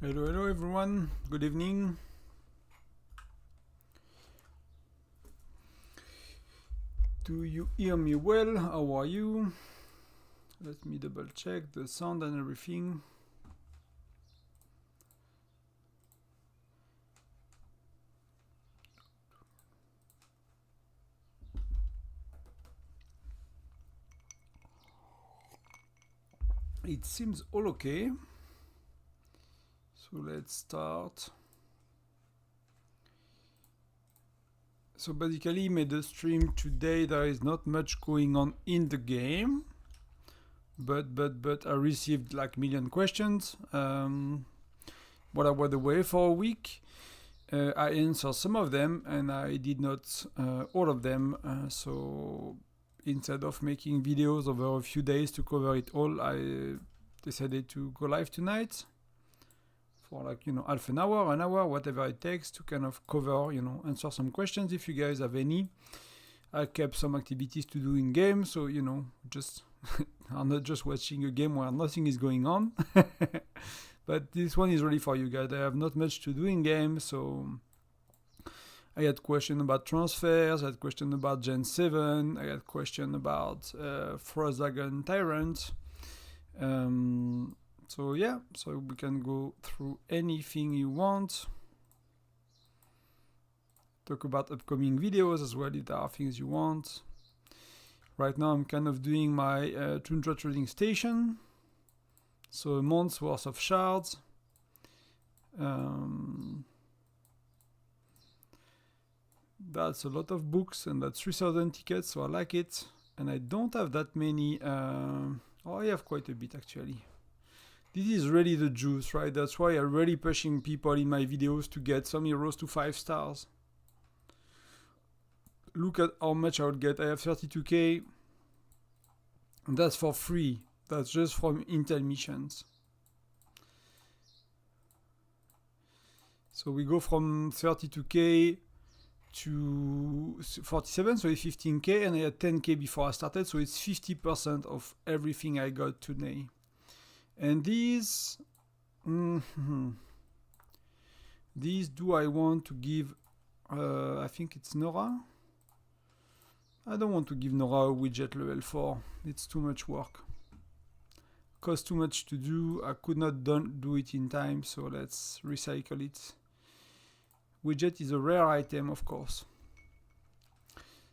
Hello everyone, good evening. Do you hear me well? How are you? Let me double check the sound and everything. It seems all okay. So let's start. So basically, made the stream today. There is not much going on in the game, but I received like million questions. While I was away for a week, I answered some of them, and I did not all of them. So instead of making videos over a few days to cover it all, I decided to go live tonight for like, half an hour, whatever it takes to kind of cover, answer some questions if you guys have any. I kept some activities to do in game, so, just I'm not just watching a game where nothing is going on. But this one is really for you guys. I have not much to do in game, so I had question about transfers, I had question about Gen 7, I had question about Frost Dragon Tyrant. So yeah, so we can go through anything you want. Talk about upcoming videos as well if there are things you want. Right now I'm kind of doing my Tundra trading station. So a month's worth of shards. That's a lot of books and that's 3,000 tickets, so I like it. And I don't have that many. I have quite a bit actually. This is really the juice, right? That's why I'm really pushing people in my videos to get some heroes to 5 stars. Look at how much I would get. I have 32k. And that's for free. That's just from Intel missions. So we go from 32k to 47, so it's 15k, and I had 10k before I started, so it's 50% of everything I got today. And these do I want to give, I think it's Nora. I don't want to give Nora a widget level 4, it's too much work. Costs too much to do, I could not do it in time, so let's recycle it. Widget is a rare item, of course.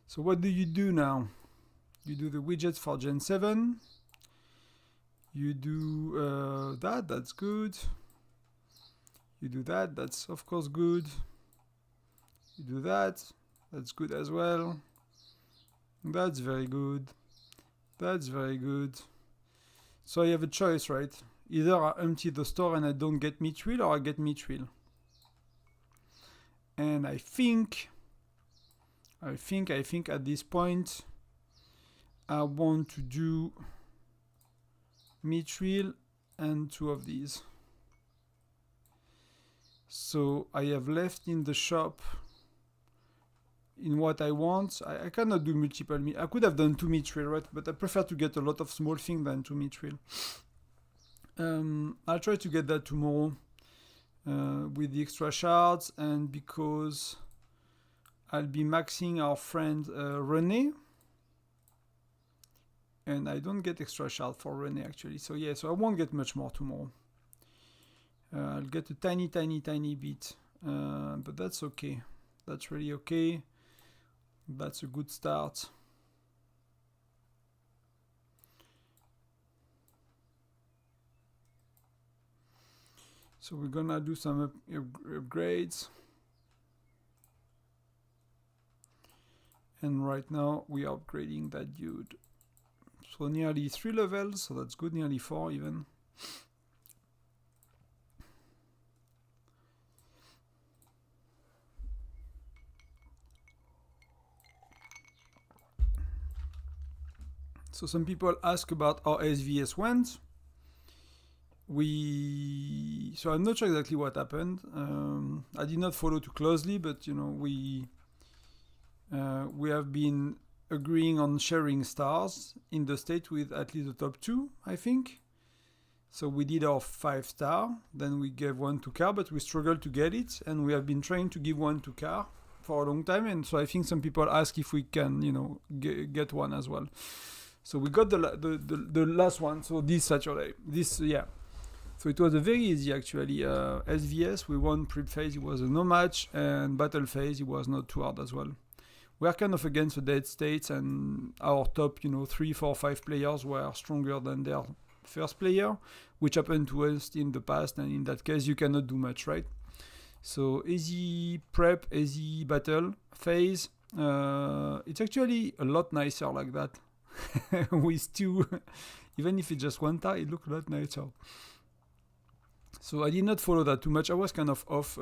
So what do you do now? You do the widgets for Gen 7. You do that's good. You do that's of course good. You do that's good as well. That's very good. That's very good. So I have a choice, right? Either I empty the store and I don't get mithril, or I get mithril. And I think at this point I want to do mithril and 2 of these. So I have left in the shop in what I want. I cannot do multiple. I could have done 2 mithril, right? But I prefer to get a lot of small things than 2 mithril. I'll try to get that tomorrow with the extra shards, and because I'll be maxing our friend René. And I don't get extra shard for René actually. So yeah, so I won't get much more tomorrow. I'll get a tiny bit. But that's okay. That's really okay. That's a good start. So we're gonna do some upgrades. And right now we are upgrading that dude. So nearly 3 levels, so that's good, nearly 4 even. So some people ask about how SVS went. So I'm not sure exactly what happened. I did not follow too closely, but we have been agreeing on sharing stars in the state with at least the top 2, I think. So we did our 5-star, then we gave one to car, but we struggled to get it, and we have been trying to give one to car for a long time, and so I think some people ask if we can, get one as well. So we got the last one, so this Saturday. So it was a very easy actually. SVS, we won prep phase, it was a no match, and battle phase, it was not too hard as well. We are kind of against the dead states, and our top, 3, 4, 5 players were stronger than their first player, which happened to us in the past, and in that case you cannot do much, right? So easy prep, easy battle phase. It's actually a lot nicer like that. With two, even if it's just one tile, it looks a lot nicer. So I did not follow that too much. I was kind of off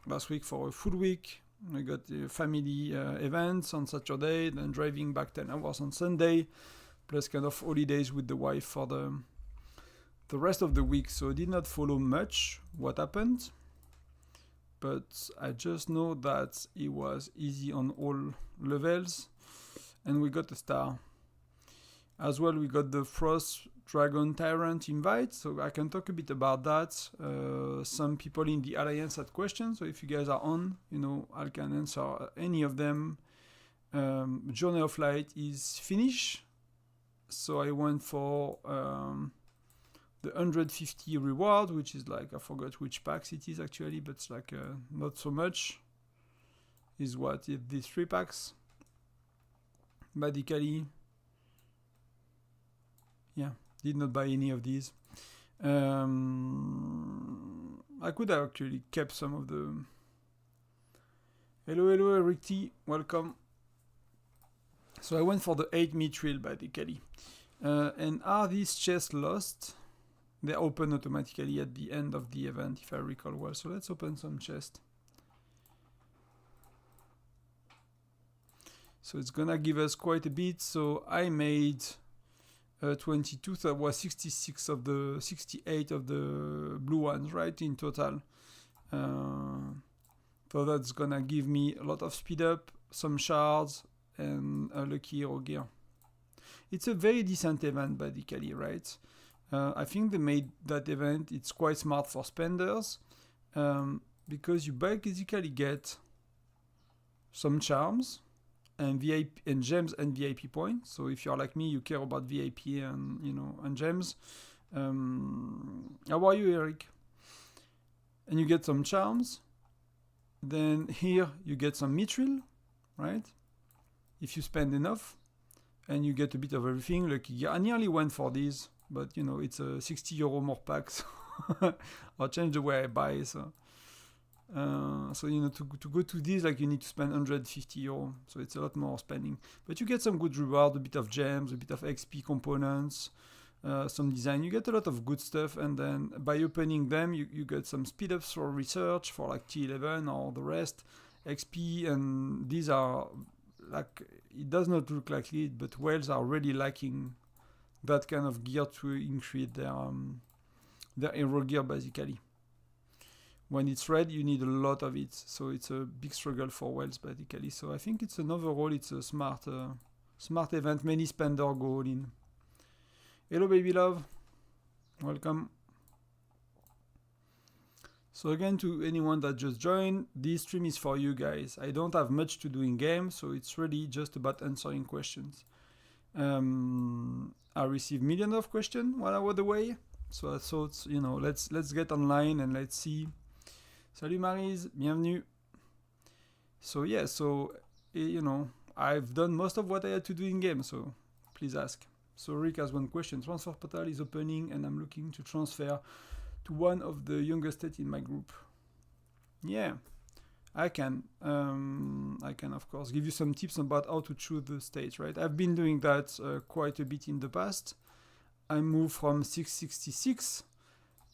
last week for a full week. I got family events on Saturday, then driving back 10 hours on Sunday, plus kind of holidays with the wife for the rest of the week. So I did not follow much what happened, but I just know that it was easy on all levels, and we got a star. As well, we got the Frost Dragon Tyrant invite, so I can talk a bit about that. Some people in the Alliance had questions, so if you guys are on, I can answer any of them. Journey of Light is finished, so I went for the 150 reward, which is like, I forgot which packs it is actually, but it's like not so much, is what is these 3 packs. Basically, yeah, did not buy any of these. I could have actually kept some of the... Hello, Eric T, welcome. So I went for the 8 mithril basically. And are these chests lost? They open automatically at the end of the event, if I recall well. So let's open some chests. So it's gonna give us quite a bit. So I made 22, so that was 66 of the 68 of the blue ones, right, in total. So that's gonna give me a lot of speed up, some shards, and a lucky hero gear. It's a very decent event basically, right? I think they made that event, it's quite smart for spenders, because you basically get some charms and VIP and gems and VIP points. So if you're like me, you care about VIP and and gems. How are you, Eric? And you get some charms. Then here you get some mithril, right? If you spend enough, and you get a bit of everything. Lucky, I nearly went for these, but it's a 60 euro more pack. So I'll change the way I buy. So to go to these, like, you need to spend 150 euro. So it's a lot more spending. But you get some good reward, a bit of gems, a bit of XP components, some design. You get a lot of good stuff, and then by opening them, you get some speed ups for research for like T11 or the rest, XP, and these are like, it does not look like it, but whales are really lacking that kind of gear to increase their hero gear basically. When it's red, you need a lot of it, so it's a big struggle for whales basically. So I think it's it's a smart event. Many spender go all in. Hello baby love, welcome. So again, to anyone that just joined, this stream is for you guys. I don't have much to do in game, so it's really just about answering questions. I received millions of questions while I was away, so I thought, let's get online and let's see. Salut Maryse, bienvenue. So yeah, I've done most of what I had to do in game, so please ask. So Rick has one question. Transfer portal is opening and I'm looking to transfer to one of the youngest state in my group. Yeah, I can of course give you some tips about how to choose the state, right? I've been doing that quite a bit in the past. I moved from 666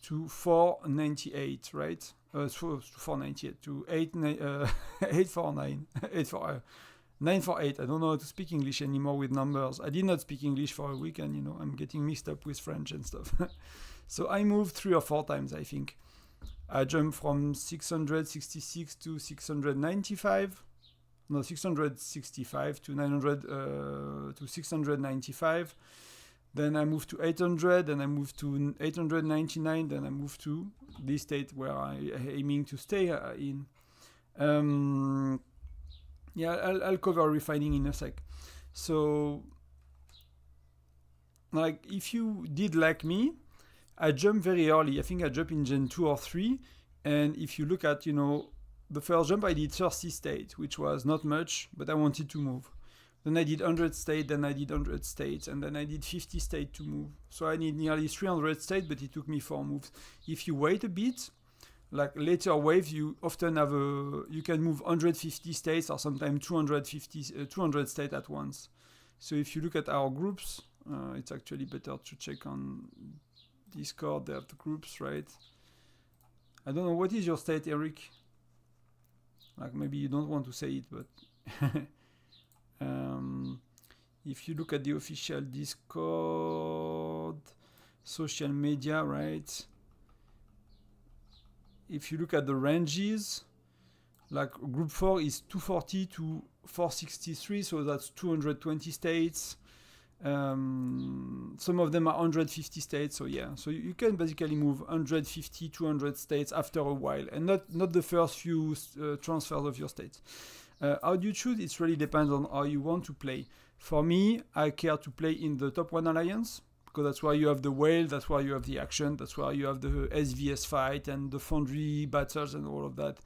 to 498, right? 498 to 849, 948. I don't know how to speak English anymore with numbers. I did not speak English for a week, and I'm getting mixed up with French and stuff. So I moved 3 or 4 times, I think. I jumped from 666 to 695. No, 665 to 900 to 695. Then I moved to 800, then I moved to 899, then I moved to this state where I'm aiming to stay in. Yeah, I'll cover refining in a sec. So, like, if you did like me, I jumped very early. I think I jumped in Gen 2 or 3. And if you look at, the first jump, I did 30 state, which was not much, but I wanted to move. Then I did 100 state, then I did 100 states, and then I did 50 state to move. So I need nearly 300 state, but it took me 4 moves. If you wait a bit, like later waves, you often have you can move 150 states or sometimes 200 states at once. So if you look at our groups, it's actually better to check on Discord. They have the groups, right? I don't know, what is your state, Eric? Like, maybe you don't want to say it, but if you look at the official Discord, social media, right? If you look at the ranges, like group 4 is 240 to 463, so that's 220 states. Some of them are 150 states, so yeah. So you can basically move 150, 200 states after a while, and not the first few transfers of your states. How do you choose? It really depends on how you want to play. For me, I care to play in the top 1 alliance, because that's where you have the whale, that's where you have the action, that's where you have the SVS fight and the foundry battles and all of that.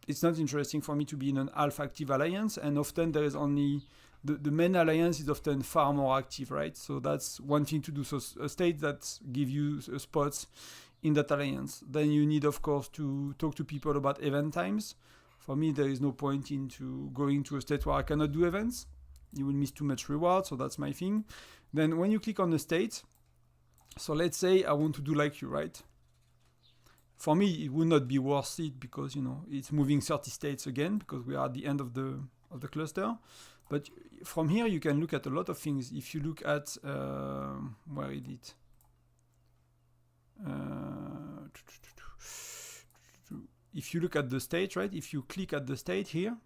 It's not interesting for me to be in an half active alliance, and often there is only the main alliance is often far more active, right? So that's one thing to do. So a state that give you spots in that alliance. Then you need, of course, to talk to people about event times. For me, there is no point into going to a state where I cannot do events. You will miss too much reward, so that's my thing. Then when you click on the state, so let's say I want to do like you, right? For me, it would not be worth it because, it's moving 30 states again because we are at the end of the cluster. But from here, you can look at a lot of things. If you look at, where is it? If you look at the state, right? If you click at the state here,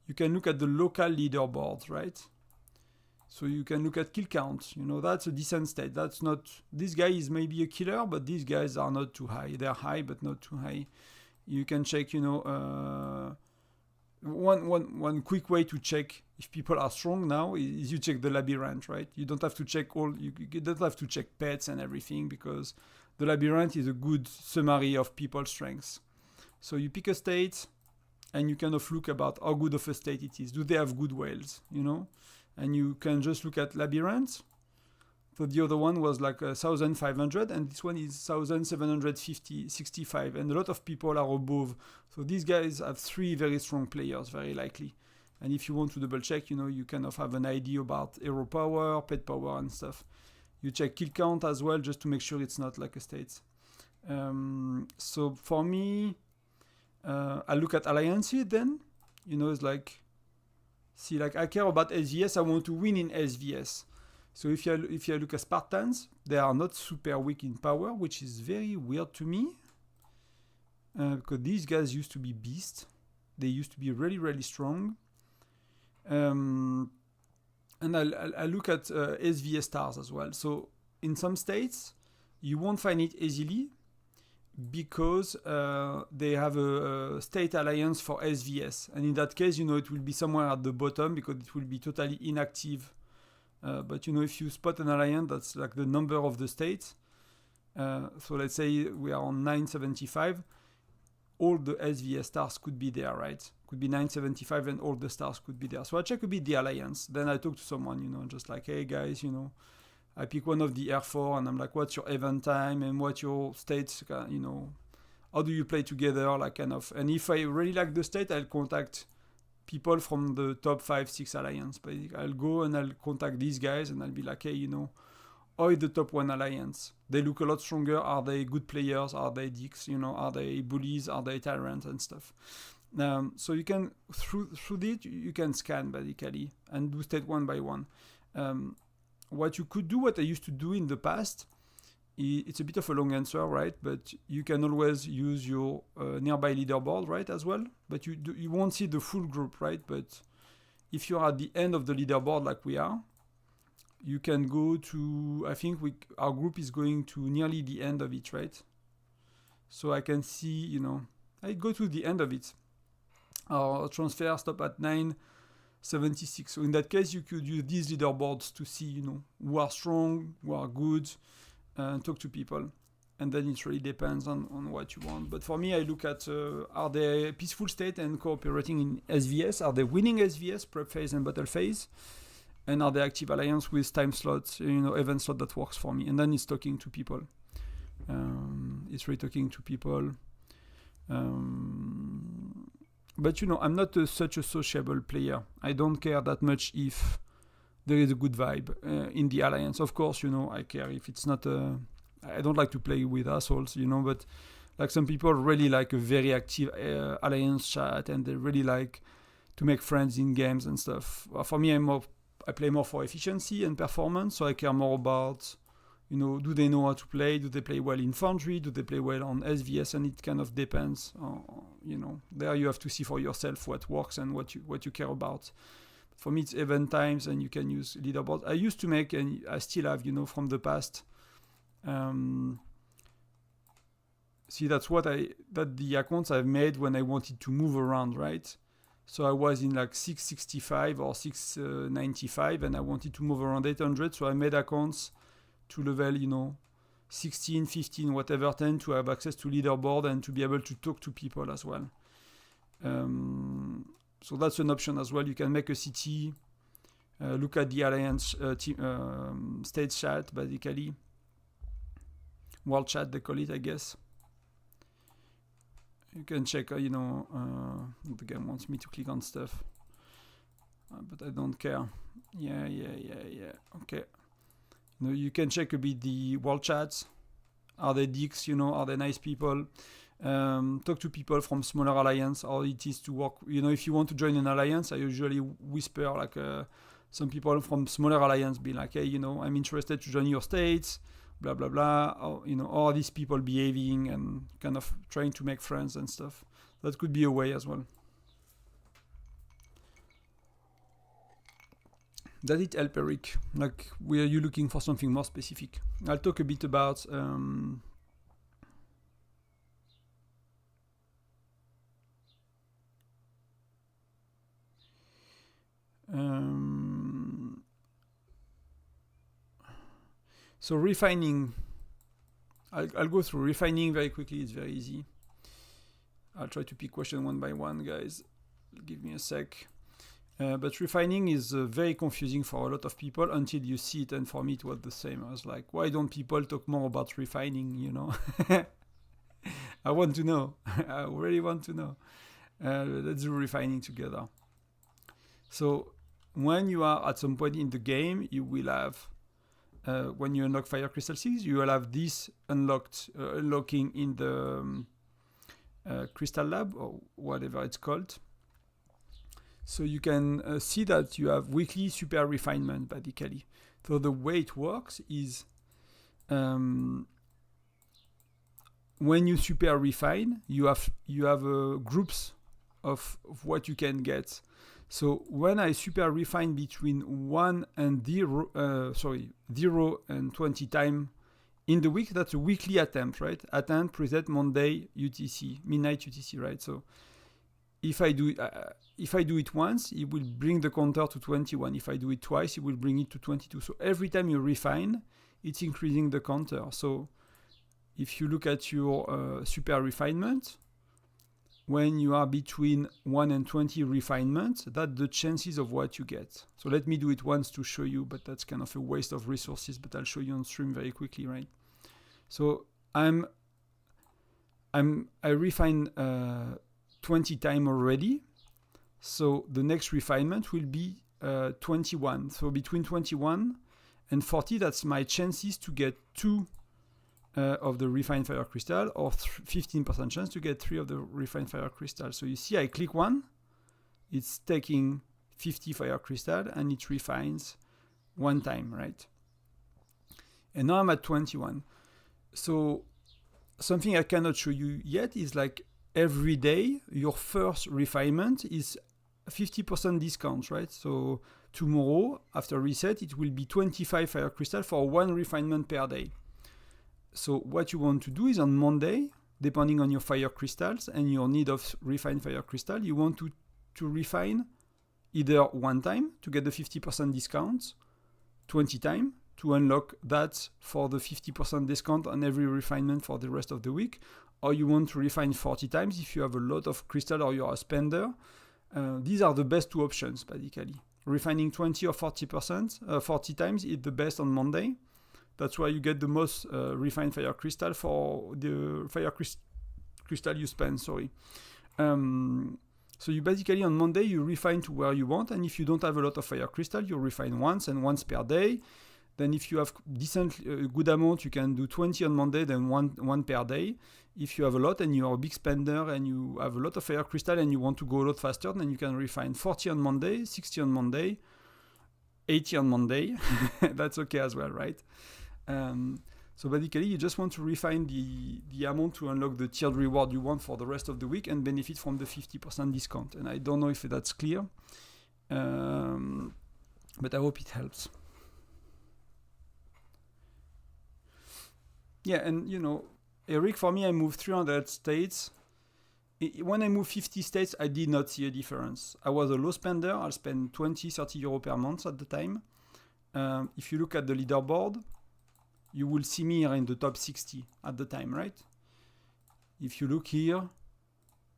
you can look at the local leaderboard, right? So you can look at kill count. That's a decent state. That's not, this guy is maybe a killer, but these guys are not too high. They're high, but not too high. You can check, one quick way to check if people are strong now is you check the labyrinth, right? You don't have to check you don't have to check pets and everything because the labyrinth is a good summary of people's strengths. So you pick a state and you kind of look about how good of a state it is. Do they have good whales, And you can just look at labyrinth. So the other one was like 1,500 and this one is 1,765 and a lot of people are above. So these guys have 3 very strong players, very likely. And if you want to double check, you kind of have an idea about hero power, pet power and stuff. You check kill count as well just to make sure it's not like a state. So for me, I look at alliances then. It's like, see, like I care about SVS, I want to win in SVS. So if you look at Spartans, they are not super weak in power, which is very weird to me. Because these guys used to be beasts. They used to be really, really strong. And I look at SVS stars as well. So in some states, you won't find it easily because they have a state alliance for SVS. And in that case, it will be somewhere at the bottom because it will be totally inactive. But if you spot an alliance, that's like the number of the states. So let's say we are on 975. All the SVS stars could be there, right? Could be 975 and all the stars could be there. So I check a bit the alliance. Then I talk to someone, just like, hey guys, I pick one of the R4 and I'm like, what's your event time and what's your states, how do you play together, like kind of. And if I really like the state, I'll contact people from the top 5-6 alliance. But I'll go and I'll contact these guys and I'll be like, hey, how is the top 1 alliance? They look a lot stronger. Are they good players? Are they dicks? Are they bullies? Are they tyrants and stuff? So you can, through it, you can scan basically and do state one by one. What you could do, what I used to do in the past, it's a bit of a long answer, right? But you can always use your nearby leaderboard, right, as well. But you won't see the full group, right? But if you're at the end of the leaderboard like we are, you can go to, I think our group is going to nearly the end of it, right? So I can see, I go to the end of it. Our transfer stop at 976. So in that case, you could use these leaderboards to see, who are strong, who are good, and talk to people. And then it really depends on what you want. But for me, I look at, are they peaceful state and cooperating in SVS? Are they winning SVS, prep phase and battle phase? And are they active alliance with time slots, event slot that works for me? And then it's talking to people. It's really talking to people. But I'm not such a sociable player. I don't care that much if there is a good vibe in the alliance. Of course, I care if it's not I don't like to play with assholes, but like some people really like a very active alliance chat, and they really like to make friends in games and stuff. For me, I play more for efficiency and performance, so I care more about, do they know how to play? Do they play well in Foundry? Do they play well on SVS? And it kind of depends. There you have to see for yourself what works and what you care about. For me, it's event times, and you can use leaderboards. I used to make, and I still have, from the past. See, that's the accounts I've made when I wanted to move around, right? So I was in like 665 or 695, and I wanted to move around 800. So I made accounts to level, 16, 15, whatever, 10 to have access to leaderboard and to be able to talk to people as well. So that's an option as well. You can make a city, look at the alliance state chat, basically. World chat, they call it, I guess. You can check, the game wants me to click on stuff. But I don't care. Yeah. Okay. You can check a bit the world chats. Are they dicks, are they nice people? Talk to people from smaller alliance, how it is to work. If you want to join an alliance, I usually whisper, like some people from smaller alliance be like, hey, I'm interested to join your states. Blah blah blah. How are these people behaving, and kind of trying to make friends and stuff. That could be a way as well. Does it help, Eric? Like, are you looking for something more specific? I'll talk a bit about so refining. I'll go through refining very quickly. It's very easy. I'll try to pick question one by one, guys. Give me a sec. But refining is very confusing for a lot of people until you see it, and for me it was the same. I was like, why don't people talk more about refining, I want to know. I really want to know. Let's do refining together. So when you are at some point in the game, you will have, when you unlock Fire Crystal 6, you will have this unlocking in the Crystal Lab, or whatever it's called. So you can see that you have weekly super refinement, basically. So the way it works is when you super refine, you have groups of what you can get. So when I super refine between 0 and 20 time in the week, that's a weekly attempt, right? Attempt preset Monday UTC, midnight UTC, right? So if I do it once, it will bring the counter to 21. If I do it twice, it will bring it to 22. So every time you refine, it's increasing the counter. So if you look at your super refinement, when you are between 1 and 20 refinements, that's the chances of what you get. So let me do it once to show you, but that's kind of a waste of resources, but I'll show you on stream very quickly, right? So I refine 20 times already. So the next refinement will be 21. So between 21 and 40, that's my chances to get 2 of the refined fire crystal, or 15% chance to get 3 of the refined fire crystal. So you see, I click one, it's taking 50 fire crystal, and it refines 1 time, right? And now I'm at 21. So something I cannot show you yet is like every day, your first refinement is 50% discount, right? So tomorrow, after reset, it will be 25 fire crystal for 1 refinement per day. So what you want to do is on Monday, depending on your fire crystals and your need of refined fire crystal, you want to refine either 1 time to get the 50% discount, 20 times to unlock that for the 50% discount on every refinement for the rest of the week, or you want to refine 40 times if you have a lot of crystal or you're a spender. These are the best 2 options, basically. Refining 20 or 40%, 40 times is the best on Monday. That's why you get the most refined fire crystal for the fire crystal you spend, sorry. So you basically on Monday, you refine to where you want, and if you don't have a lot of fire crystal, you refine once and once per day. Then if you have decent, good amount, you can do 20 on Monday, then one per day. If you have a lot and you are a big spender and you have a lot of fire crystal and you want to go a lot faster, then you can refine 40 on Monday, 60 on Monday, 80 on Monday. That's okay as well, right? So basically, you just want to refine the amount to unlock the tiered reward you want for the rest of the week and benefit from the 50% discount. And I don't know if that's clear, but I hope it helps. Yeah, and you know, Eric, for me, I moved 300 states. When I moved 50 states, I did not see a difference. I was a low spender. I spent 20, 30 euros per month at the time. If you look at the leaderboard, you will see me here in the top 60 at the time, right? If you look here,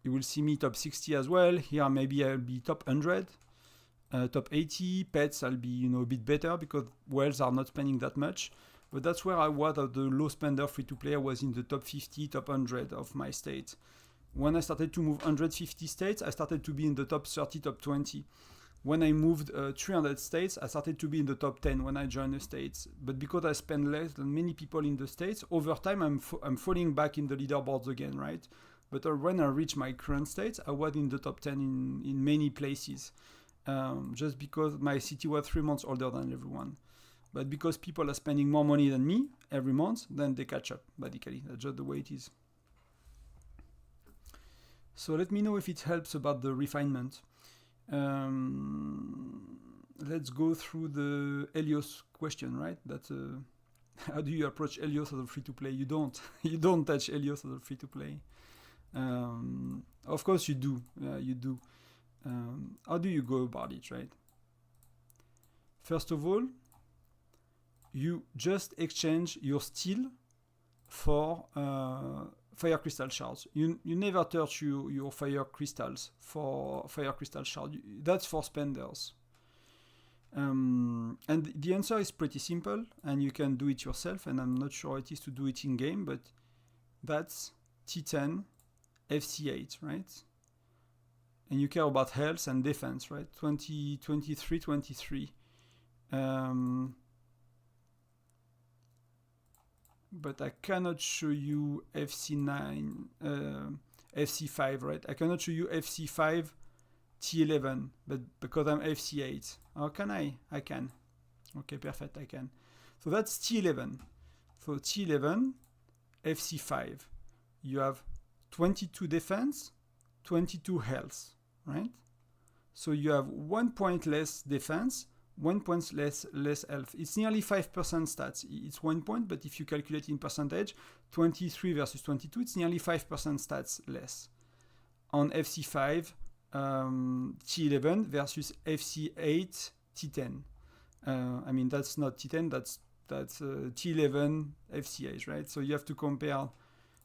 you will see me top 60 as well. Here, maybe I'll be top 100, top 80. Pets, I'll be, you know, a bit better because whales are not spending that much. But that's where I was at the low spender free-to-play. I was in the top 50, top 100 of my state. When I started to move 150 states, I started to be in the top 30, top 20. When I moved 300 states, I started to be in the top 10 when I joined the states. But because I spend less than many people in the states, over time I'm falling back in the leaderboards again, right? But when I reached my current states, I was in the top 10 in many places. Just because my city was 3 months older than everyone. But because people are spending more money than me every month, then they catch up, basically. That's just the way it is. So let me know if it helps about the refinement. Let's go through the Helios question, right? That's how do you approach Helios as a free-to-play? You don't. You don't touch Helios as a free-to-play. Of course you do. You do. How do you go about it, right? First of all, you just exchange your steel for fire crystal shards. You never touch your fire crystals for fire crystal shard. That's for spenders. And the answer is pretty simple, and you can do it yourself, and I'm not sure it is to do it in game, but that's T10 FC8, right? And you care about health and defense, right? 20, 23, 23. But I cannot show you FC9, FC5, right? I cannot show you FC5 T11, but because I'm FC8. Oh, can I? I can. Okay, perfect, I can. So that's T11. So T11, FC5. You have 22 defense, 22 health, right? So you have 1 point less defense, 1 point less health. It's nearly 5% stats. It's 1 point, but if you calculate in percentage, 23 versus 22, it's nearly 5% stats less. On FC5, T11 versus FC8, T10. I mean, that's not T10, that's T11 FC8, right? So you have to compare.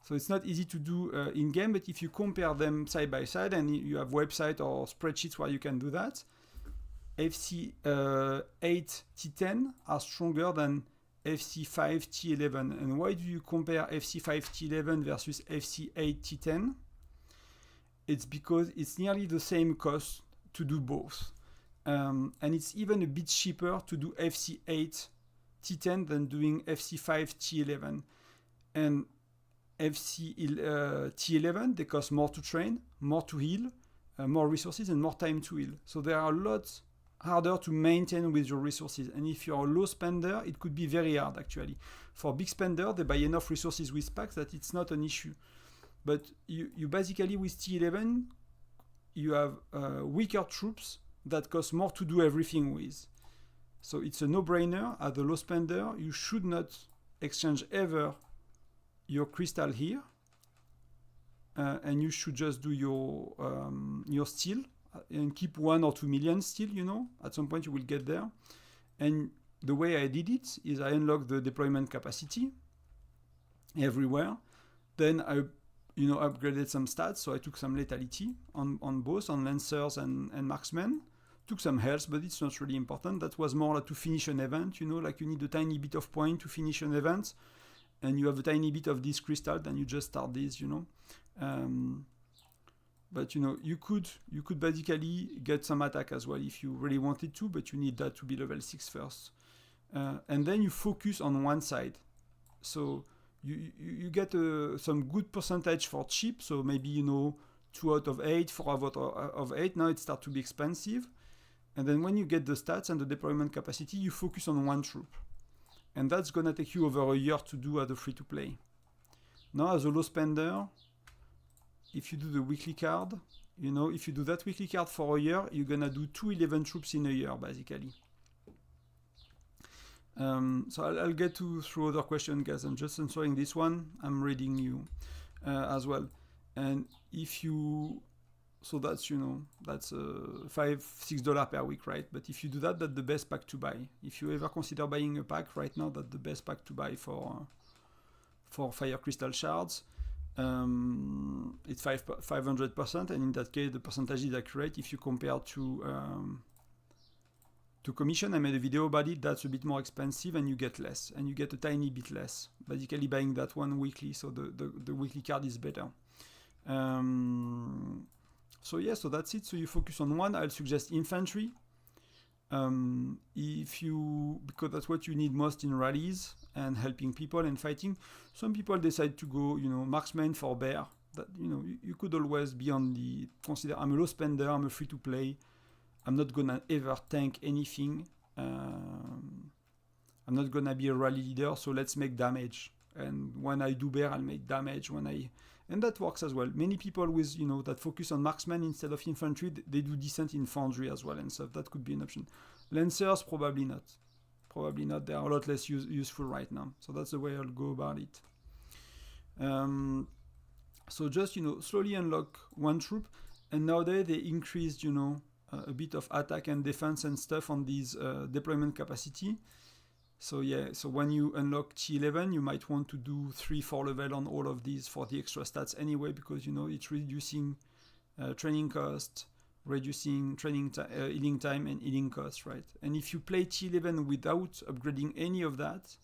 So it's not easy to do in-game, but if you compare them side by side, and you have website or spreadsheets where you can do that, FC8 T10 are stronger than FC5 T11. And why do you compare FC5 T11 versus FC8 T10? It's because it's nearly the same cost to do both. And it's even a bit cheaper to do FC8 T10 than doing FC5 T11. And FC T11, they cost more to train, more to heal, more resources, and more time to heal. So they are a lot harder to maintain with your resources. And if you're a low spender, it could be very hard, actually. For big spender, they buy enough resources with packs that it's not an issue. But you basically, with T11, you have weaker troops that costs more to do everything with. So it's a no-brainer. As a low spender, you should not exchange ever your crystal here, and you should just do your steel and keep 1 or 2 million still. You know, at some point you will get there. And the way I did it is I unlocked the deployment capacity everywhere. Then I, upgraded some stats. So I took some lethality on both, on lancers and marksmen. Took some health, but it's not really important. That was more like to finish an event. Like you need a tiny bit of point to finish an event, and you have a tiny bit of this crystal, then you just start this. But you could basically get some attack as well if you really wanted to, but you need that to be level 6 first. And then you focus on one side. So you get some good percentage for cheap, so maybe 2 out of 8, 4 out of 8. Now it starts to be expensive. And then when you get the stats and the deployment capacity, you focus on one troop. And that's gonna take you over a year to do as a free-to-play. Now as a low spender, if you do the weekly card, if you do that weekly card for a year, you're gonna do 2 11 troops in a year, basically. So I'll get through other questions, guys. I'm just answering this one. I'm reading you as well. And if you, so that's, that's $5-6 per week, right? But if you do that, that's the best pack to buy. If you ever consider buying a pack right now, that's the best pack to buy for Fire Crystal Shards. It's 500%, and in that case, the percentage is accurate. If you compare to commission, I made a video about it. That's a bit more expensive, and you get less, and you get a tiny bit less. Basically, buying that one weekly, so the weekly card is better. So yeah, so that's it. So you focus on one. I'll suggest infantry. Because that's what you need most in rallies and helping people and fighting. Some people decide to go, marksman for bear. That you could always be on the consider. I'm a low spender. I'm a free to play. I'm not gonna ever tank anything. I'm not gonna be a rally leader. So let's make damage. And when I do bear, I'll make damage. And that works as well. Many people with that focus on marksman instead of infantry, they do decent in foundry as well and stuff. That could be an option. Lancers, probably not. Probably not. They are a lot less useful right now. So that's the way I'll go about it. So just slowly unlock one troop, and nowadays they increased a bit of attack and defense and stuff on these deployment capacity. So yeah, so when you unlock T11, you might want to do 3-4 level on all of these for the extra stats anyway, because it's reducing training cost, reducing healing time and healing cost, right? And if you play T11 without upgrading any of that,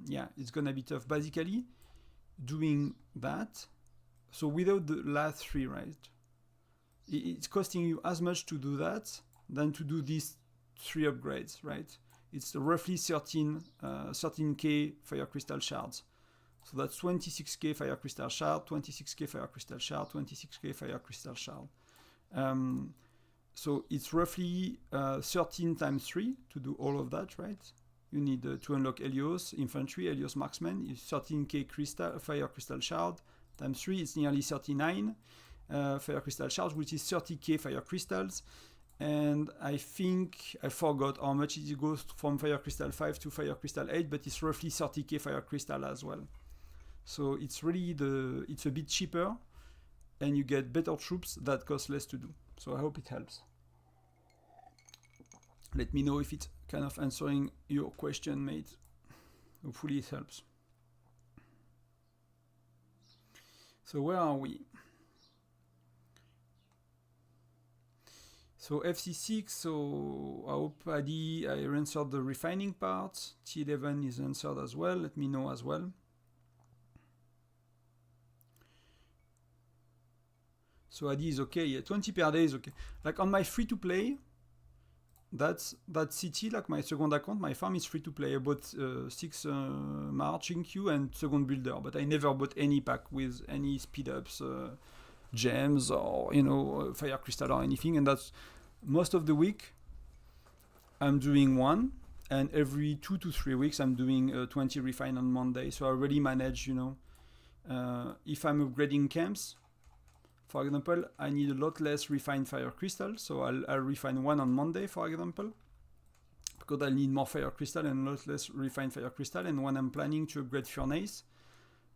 yeah, it's gonna be tough. Basically, doing that, so without the last 3, right? It's costing you as much to do that than to do these 3 upgrades, right? It's roughly 13k Fire Crystal Shards. So that's 26k Fire Crystal Shard, 26k Fire Crystal Shard, 26k Fire Crystal Shard. So it's roughly 13 times 3 to do all of that, right? You need to unlock Helios Infantry, Helios Marksman. It's 13k Fire Crystal Shard times 3. It's nearly 39 Fire Crystal Shards, which is 30k Fire Crystals. And I think I forgot how much it goes from Fire Crystal 5 to Fire Crystal 8, but it's roughly 30k Fire Crystal as well. So it's really it's a bit cheaper, and you get better troops that cost less to do. So I hope it helps. Let me know if it's kind of answering your question, mate. Hopefully it helps. So where are we? So FC6, so I hope I answered the refining part. T11 is answered as well. Let me know as well. So AD is okay. Yeah, 20 per day is okay. Like on my free to play, that city, like my second account, my farm is free to play. I bought 6 marching queue and second builder, but I never bought any pack with any speed ups, gems or Fire Crystal or anything. And that's most of the week I'm doing one, and every 2 to 3 weeks I'm doing 20 refine on Monday. So I already manage, if I'm upgrading camps, For example, I need a lot less refined fire crystal, so I'll refine one on Monday, for example, because I'll need more fire crystal and a lot less refined fire crystal. And when I'm planning to upgrade furnace,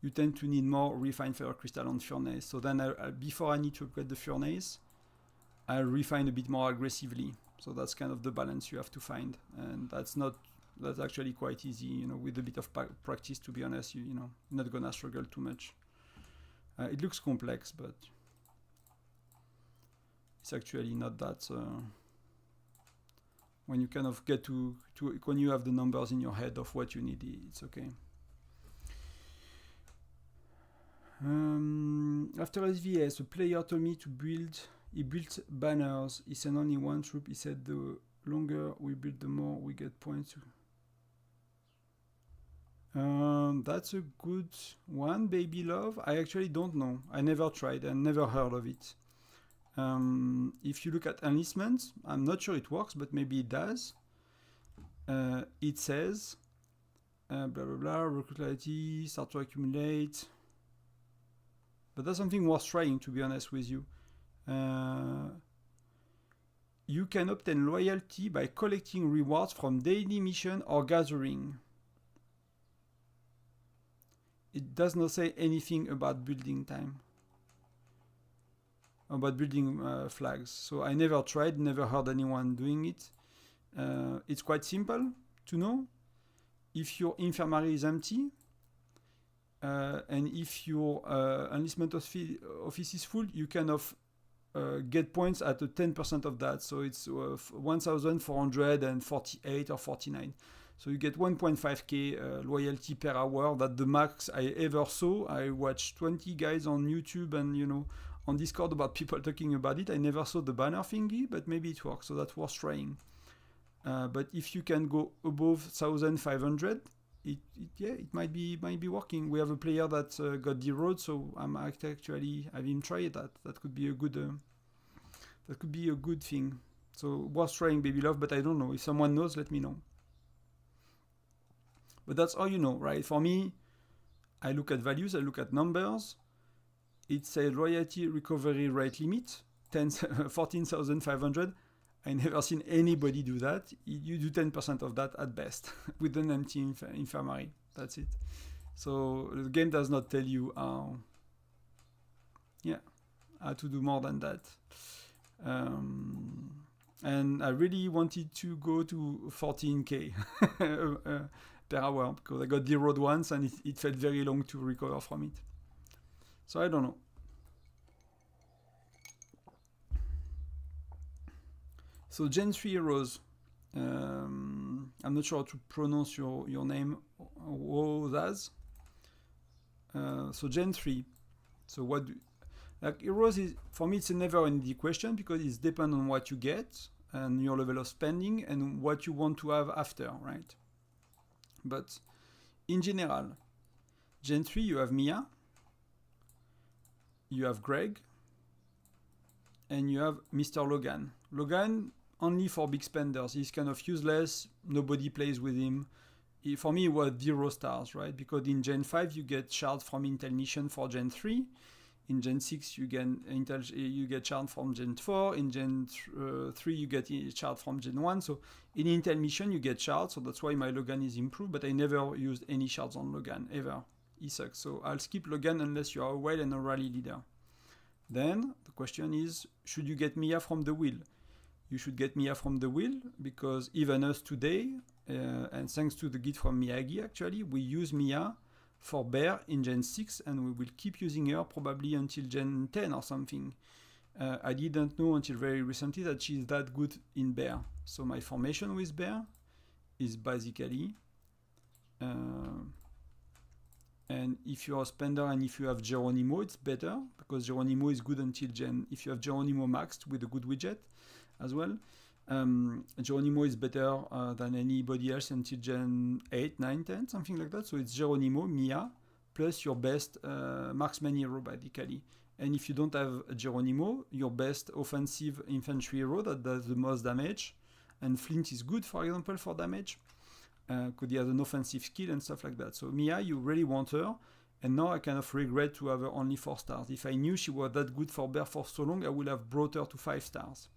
you tend to need more refined fire crystal on furnace. So then before I need to upgrade the furnace, I'll refine a bit more aggressively. So that's kind of the balance you have to find, and that's actually quite easy, you know, with a bit of practice. To be honest, you're not gonna struggle too much. It looks complex, but it's actually not that. When you kind of get to when you have the numbers in your head of what you need, it's okay. After SVS, a player told me to build. He built banners. He said only one troop. He said the longer we build, the more we get points. That's a good one, Baby Love. I actually don't know. I never tried and never heard of it. If you look at enlistment, I'm not sure it works, but maybe it does. It says blah blah blah, recruit loyalty, start to accumulate. But that's something worth trying, to be honest with you. You can obtain loyalty by collecting rewards from daily mission or gathering. It does not say anything about building time, about building flags. So I never tried, never heard anyone doing it. It's quite simple to know. If your infirmary is empty, and if your enlistment office is full, you can get points at 10% of that. So it's 1,448 or 49. So you get 1.5k loyalty per hour. That's the max I ever saw. I watched 20 guys on YouTube and on Discord about people talking about it. I never saw the banner thingy, but maybe it works. So that's worth trying. But if you can go above 1,500, it might be working. We have a player that got the road, so I'm actually have him try that. That could be a good thing. So worth trying, Baby Love. But I don't know. If someone knows, let me know. But that's all you know, right? For me, I look at values, I look at numbers. It's a loyalty recovery rate limit, 14,500. I never seen anybody do that. You do 10% of that at best with an empty infirmary. That's it. So the game does not tell you how to do more than that. And I really wanted to go to 14k per hour because I got the road once and it felt very long to recover from it. So I don't know. So Gen 3 heroes. I'm not sure how to pronounce your name. WOS. So Gen 3. So what like heroes is, for me, it's a never-ending question because it's depend on what you get and your level of spending and what you want to have after, right? But in general, Gen 3, you have Mia, you have Greg, and you have Mr. Logan. Logan, only for big spenders. He's kind of useless. Nobody plays with him. For me, it was 0 stars, right? Because in Gen 5, you get shards from Intel Mission for Gen 3. In Gen 6, you get shard from Gen 4. In Gen 3, you get shard from Gen 1. So in Intel Mission, you get shards. So that's why my Logan is improved. But I never used any shards on Logan, ever. He sucks. So I'll skip Logan unless you are a whale and a rally leader. Then the question is, should you get Mia from the wheel? You should get Mia from the wheel because even us today, and thanks to the guide from Miyagi, actually, we use Mia for bear in Gen 6 and we will keep using her probably until Gen 10 or something. I didn't know until very recently that she's that good in bear. So my formation with bear is basically, and if you're a spender and if you have Geronimo, it's better because Geronimo is good until if you have Geronimo maxed with a good widget as well. Geronimo is better than anybody else until Gen 8, 9, 10, something like that. So it's Geronimo, Mia, plus your best marksman hero, basically. And if you don't have Geronimo, your best offensive infantry hero that does the most damage. And Flint is good, for example, for damage. Because he has an offensive skill and stuff like that. So Mia, you really want her. And now I kind of regret to have her only 4 stars. If I knew she was that good for bear for so long, I would have brought her to 5 stars.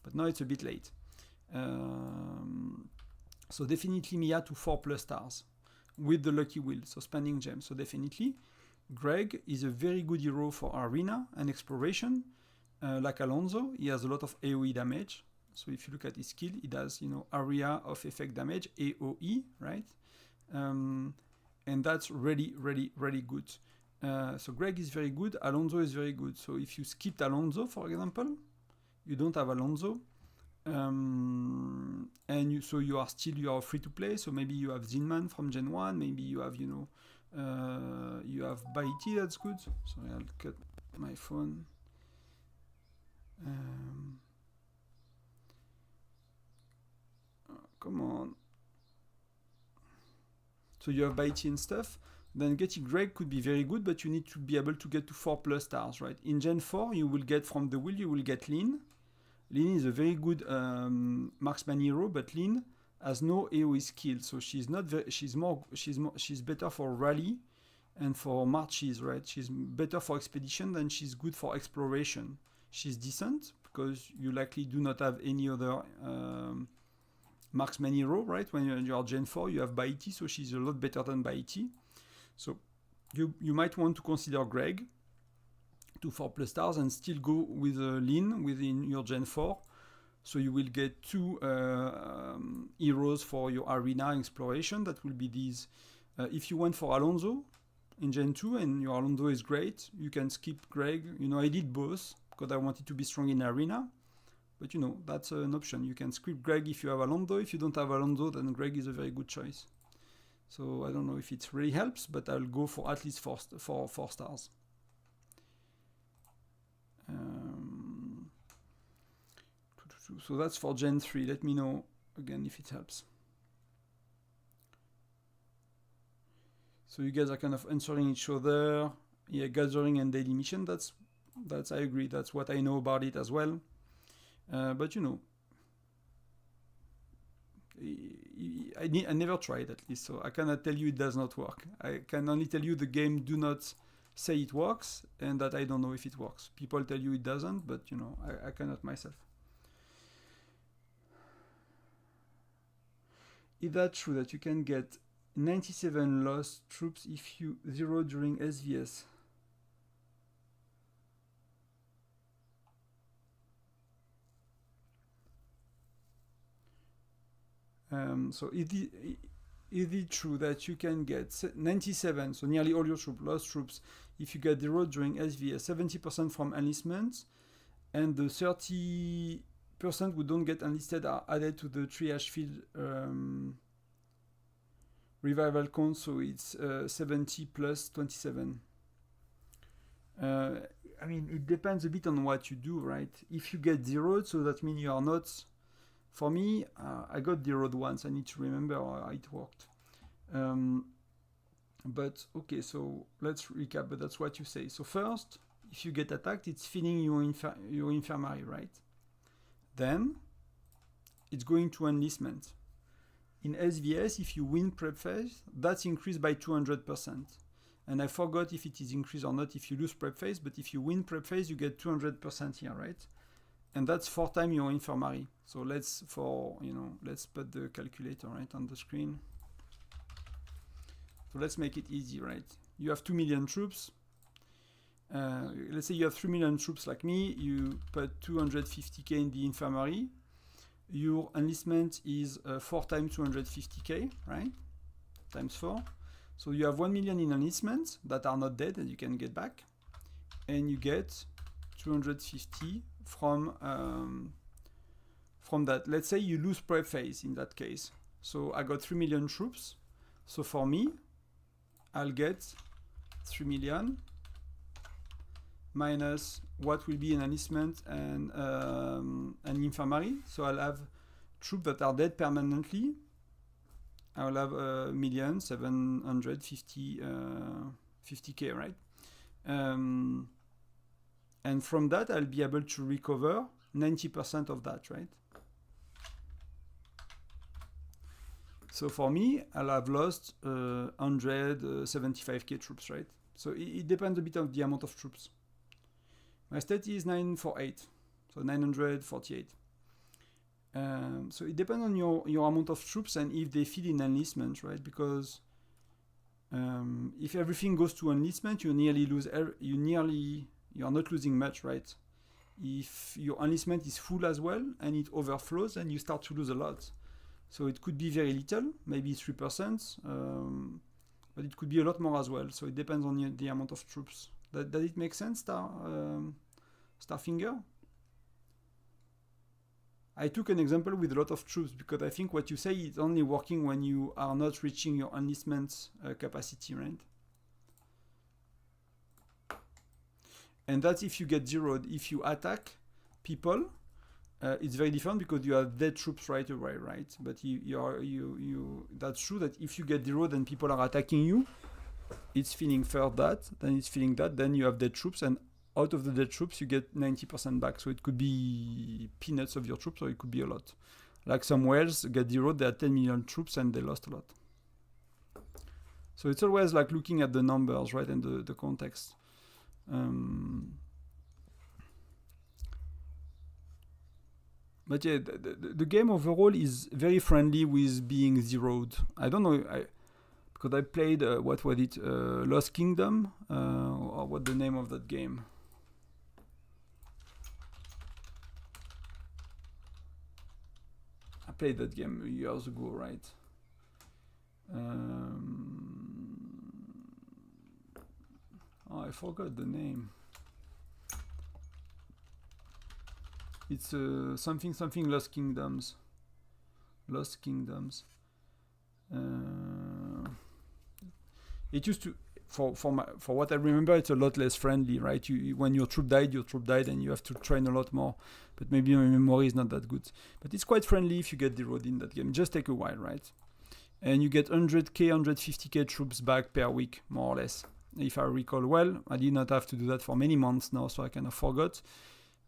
But now it's a bit late. So definitely Mia to 4+ stars with the lucky wheel, so spending gems. So definitely Greg is a very good hero for arena and exploration. Like Alonso, he has a lot of AoE damage. So if you look at his skill, he does, you know, area of effect damage, AoE, right? And that's really, really, really good. So Greg is very good. Alonso is very good. So if you skipped Alonso, for example, you don't have Alonso, and you are free to play. So maybe you have Zinman from Gen 1. Maybe you have, you know, you have Baiti. That's good. Sorry, I'll cut my phone. Come on. So you have Baiti and stuff. Then getting Greg could be very good, but you need to be able to get to 4+ stars, right? In Gen 4, you will get from the wheel, you will get Lin. Lin is a very good marksman hero, but Lin has no AoE skill, so she's not very, she's better for rally and for marches, right? She's better for expedition than she's good for exploration. She's decent because you likely do not have any other marksman hero, right? When you are Gen 4, you have Baiti, so she's a lot better than Baiti. So you might want to consider Greg to 4+ stars and still go with Lin within your Gen 4. So you will get 2 heroes for your arena exploration. That will be these. If you went for Alonso in Gen 2 and your Alonso is great, you can skip Greg. You know, I did both because I wanted to be strong in arena. But you know, that's an option. You can skip Greg if you have Alonso. If you don't have Alonso, then Greg is a very good choice. So I don't know if it really helps, but I'll go for at least 4 stars. So that's for Gen 3. Let me know again if it helps. So you guys are kind of answering each other. Yeah, gathering and daily mission. That's I agree. That's what I know about it as well. But you know, I never tried at least, so I cannot tell you it does not work. I can only tell you the game do not say it works, and that I don't know if it works. People tell you it doesn't, but you know, I cannot myself. Is that true that you can get 97 lost troops if you zero during SVS? So is it true that you can get 97, so nearly all your lost troops, if you get 0 during SVS, 70% from enlistment, and the 30% who don't get enlisted are added to the triage field revival count, so it's 70 plus 27. I mean, it depends a bit on what you do, right? If you get 0, so that means you are not... For me, I got 0'd once. I need to remember how it worked. But okay, so let's recap. But that's what you say. So first, if you get attacked, it's filling your infirmary, right? Then it's going to enlistment. In SVS, if you win prep phase, that's increased by 200%. And I forgot if it is increased or not if you lose prep phase. But if you win prep phase, you get 200% here, right? And that's 4 times your infirmary. So let's put the calculator right on the screen. So let's make it easy, right? You have 2 million troops. Let's say you have 3 million troops like me. You put 250k in the infirmary. Your enlistment is 4 times 250k, right? Times 4. So you have 1 million in enlistments that are not dead and you can get back. And you get 250 from that. Let's say you lose prep phase in that case. So I got 3 million troops. So for me, I'll get 3 million minus what will be an enlistment and an infirmary. So I'll have troops that are dead permanently. I'll have 1,750,000, right? And from that, I'll be able to recover 90% of that, right? So for me, I'll have lost 175k troops, right? So it depends a bit of the amount of troops. My stat is 948, so 948. So it depends on your amount of troops and if they feed in enlistment, right? Because if everything goes to enlistment, you are not losing much, right? If your enlistment is full as well and it overflows, then you start to lose a lot. So it could be very little, maybe 3%, but it could be a lot more as well. So it depends on the amount of troops. Does it make sense, Starfinger? I took an example with a lot of troops because I think what you say is only working when you are not reaching your enlistment capacity, right? And that's if you get zeroed. If you attack people, it's very different because you have dead troops right away, right? But that's true that if you get zeroed and people are attacking you, it's feeling first that, then it's feeling that, then you have dead troops, and out of the dead troops you get 90% back. So it could be peanuts of your troops, or it could be a lot. Like some whales get zeroed, they had 10 million troops and they lost a lot. So it's always like looking at the numbers, right, and the context. But yeah, the game overall is very friendly with being zeroed. I don't know, because I played, what was it, Lost Kingdom, or what the name of that game? I played that game years ago, right? I forgot the name. It's something Lost Kingdoms. Lost Kingdoms. It used to, for what I remember, it's a lot less friendly, right? When your troop died, and you have to train a lot more. But maybe my memory is not that good. But it's quite friendly if you get zeroed in that game. It just take a while, right? And you get 100k, 150k troops back per week, more or less. If I recall well, I did not have to do that for many months now, so I kind of forgot.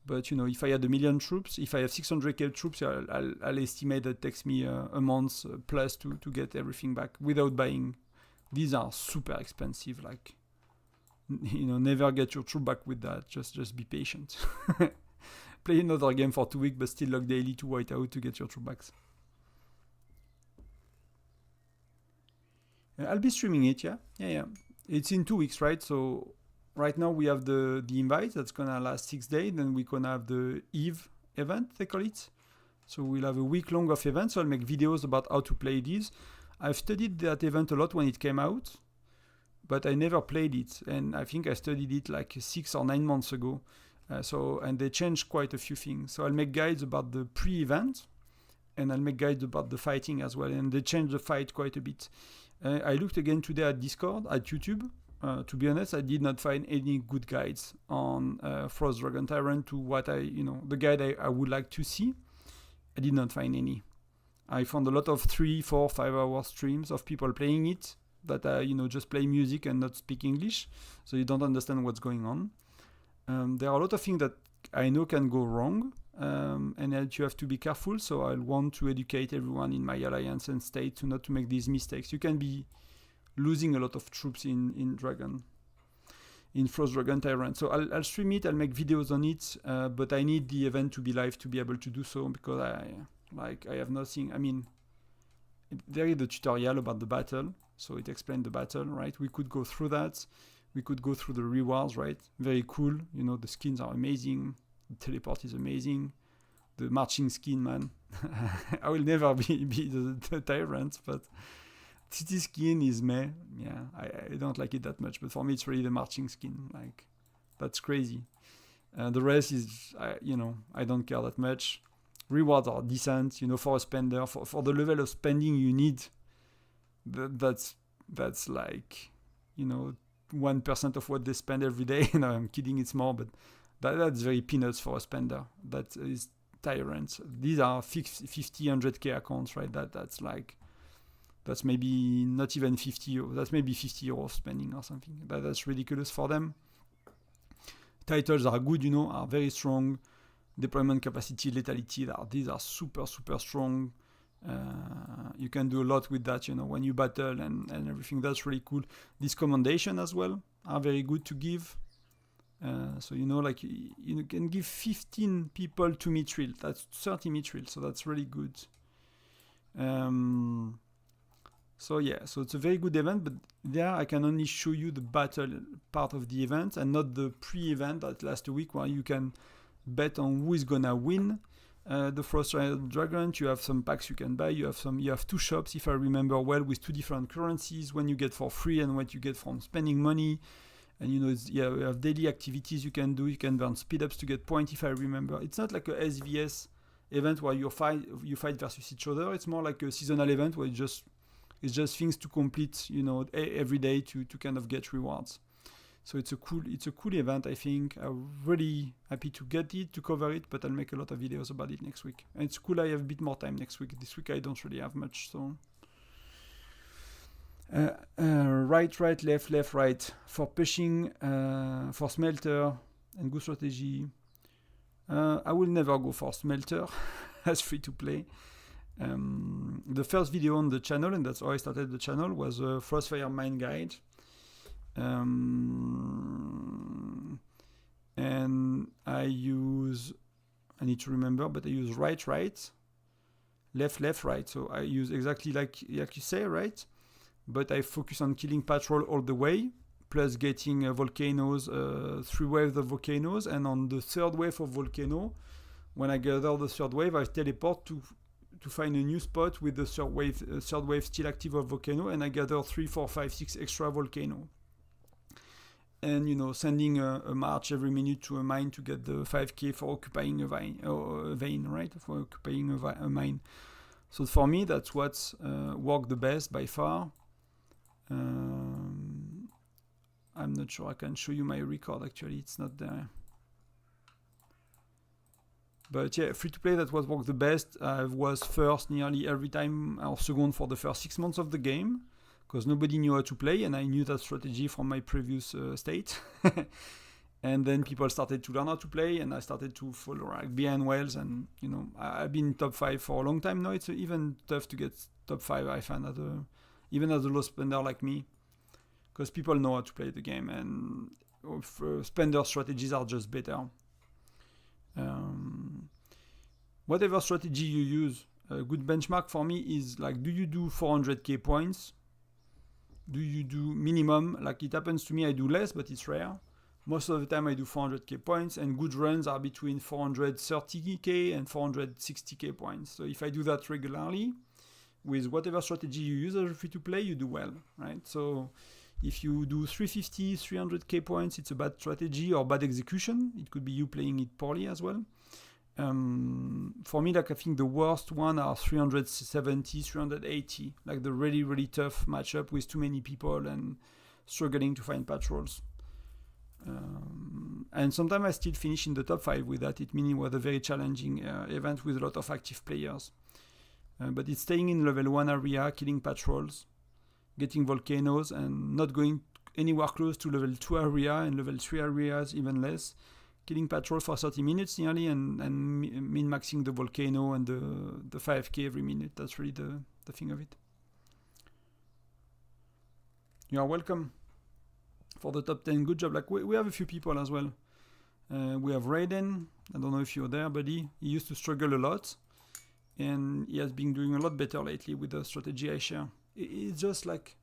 But you know, if I had 1 million troops, if I have 600k troops, I'll estimate that it takes me a month plus to get everything back without buying. These are super expensive. Like, you know, never get your troop back with that. Just be patient. Play another game for 2 weeks, but still log daily to Whiteout to get your troop backs. I'll be streaming it, yeah. It's in 2 weeks, right? So right now we have the invite that's gonna last 6 days. Then we're gonna have the Eve event, they call it. So we'll have a week long of events. So I'll make videos about how to play these. I've studied that event a lot when it came out, but I never played it. And I think I studied it like 6 or 9 months ago. And they changed quite a few things. So I'll make guides about the pre-event, and I'll make guides about the fighting as well. And they changed the fight quite a bit. I looked again today at Discord, at YouTube. To be honest, I did not find any good guides on Frost Dragon Tyrant to what the guide I would like to see. I did not find any. I found a lot of 3, 4, 5 hour streams of people playing it that just play music and not speak English, so you don't understand what's going on. There are a lot of things that I know can go wrong, and that you have to be careful. So I want to educate everyone in my alliance and state not to make these mistakes. You can be losing a lot of troops in Frost Dragon Tyrant. So I'll stream it, I'll make videos on it, but I need the event to be live to be able to do so, because I have nothing. I mean, there is the tutorial about the battle, so it explains the battle, right? We could go through that. We could go through the rewards, right? Very cool. The skins are amazing. The teleport is amazing. The marching skin, man. I will never be the tyrant, but city skin is meh. Yeah, I don't like it that much, but for me it's really the marching skin. Like, that's crazy. The rest is, I don't care that much. Rewards are decent, for a spender. For the level of spending you need, that's like, 1% of what they spend every day. No, I'm kidding, it's more, but that's very peanuts for a spender. That is tyrants. These are 50, 100k accounts, right? That's maybe not even 50 euros. That's maybe 50 euros spending or something. That's ridiculous for them. Titles are good, are very strong. Deployment capacity, lethality, these are super, super strong. You can do a lot with that, you know, when you battle and everything. That's really cool. These commendation as well are very good to give. So, you know, like you can give 15 people to mithril. That's 30 mithril, so that's really good. So yeah, so it's a very good event, but there I can only show you the battle part of the event and not the pre-event that last week where you can bet on who is gonna win. The Frostfire Dragon, you have some packs you can buy. You have 2 shops, if I remember well, with 2 different currencies. When you get for free and what you get from spending money. And you know, you have daily activities you can do. You can burn speed ups to get points, if I remember. It's not like a SVS event where you fight versus each other. It's more like a seasonal event where it's just things to complete, you know, every day to kind of get rewards. So it's a cool event, I think. I'm really happy to get it, to cover it, but I'll make a lot of videos about it next week. And it's cool I have a bit more time next week. This week I don't really have much, so... right, left, right. For pushing, for smelter, and good strategy. I will never go for smelter as free to play. The first video on the channel, and that's how I started the channel, was a Frostfire Mine Guide. And I need to remember, but I use right, left, right. So I use exactly like you say, right? But I focus on killing patrol all the way, plus getting volcanoes, 3 waves of volcanoes, and on the 3rd wave of volcano, when I gather the 3rd wave, I teleport to find a new spot with the 3rd wave still active of volcano, and I gather 3, 4, 5, 6 extra volcano. And, you know, sending a march every minute to a mine to get the 5k for occupying a vein, right? For occupying a mine. So for me, that's what's worked the best by far. I'm not sure I can show you my record, actually, it's not there. But yeah, free to play, that was worked the best. I was first nearly every time, or second for the first 6 months of the game, because nobody knew how to play, and I knew that strategy from my previous state. And then people started to learn how to play, and I started to follow like behind whales, and you know, I've been top 5 for a long time now. It's even tough to get top 5, I find, even as a low spender like me, because people know how to play the game, and spender strategies are just better. Whatever strategy you use, a good benchmark for me is like, do you do 400k points? Do you do minimum? Like it happens to me, I do less, but it's rare. Most of the time I do 400k points, and good runs are between 430k and 460k points. So if I do that regularly, with whatever strategy you use as a free-to-play, you do well, right? So if you do 350, 300k points, it's a bad strategy or bad execution. It could be you playing it poorly as well. For me, like I think the worst one are 370, 380, like the really, really tough matchup with too many people and struggling to find patrols. And sometimes I still finish in the top 5 with that. It means it was a very challenging event with a lot of active players. But it's staying in level 1 area, killing patrols, getting volcanoes, and not going anywhere close to level 2 area, and level 3 areas even less. Killing patrol for 30 minutes nearly, and min-maxing the volcano and the 5k every minute. That's really the thing of it. You are welcome for the top 10. Good job. Like we have a few people as well. We have Raiden. I don't know if you're there, buddy. He used to struggle a lot, and he has been doing a lot better lately with the strategy I share. It's just like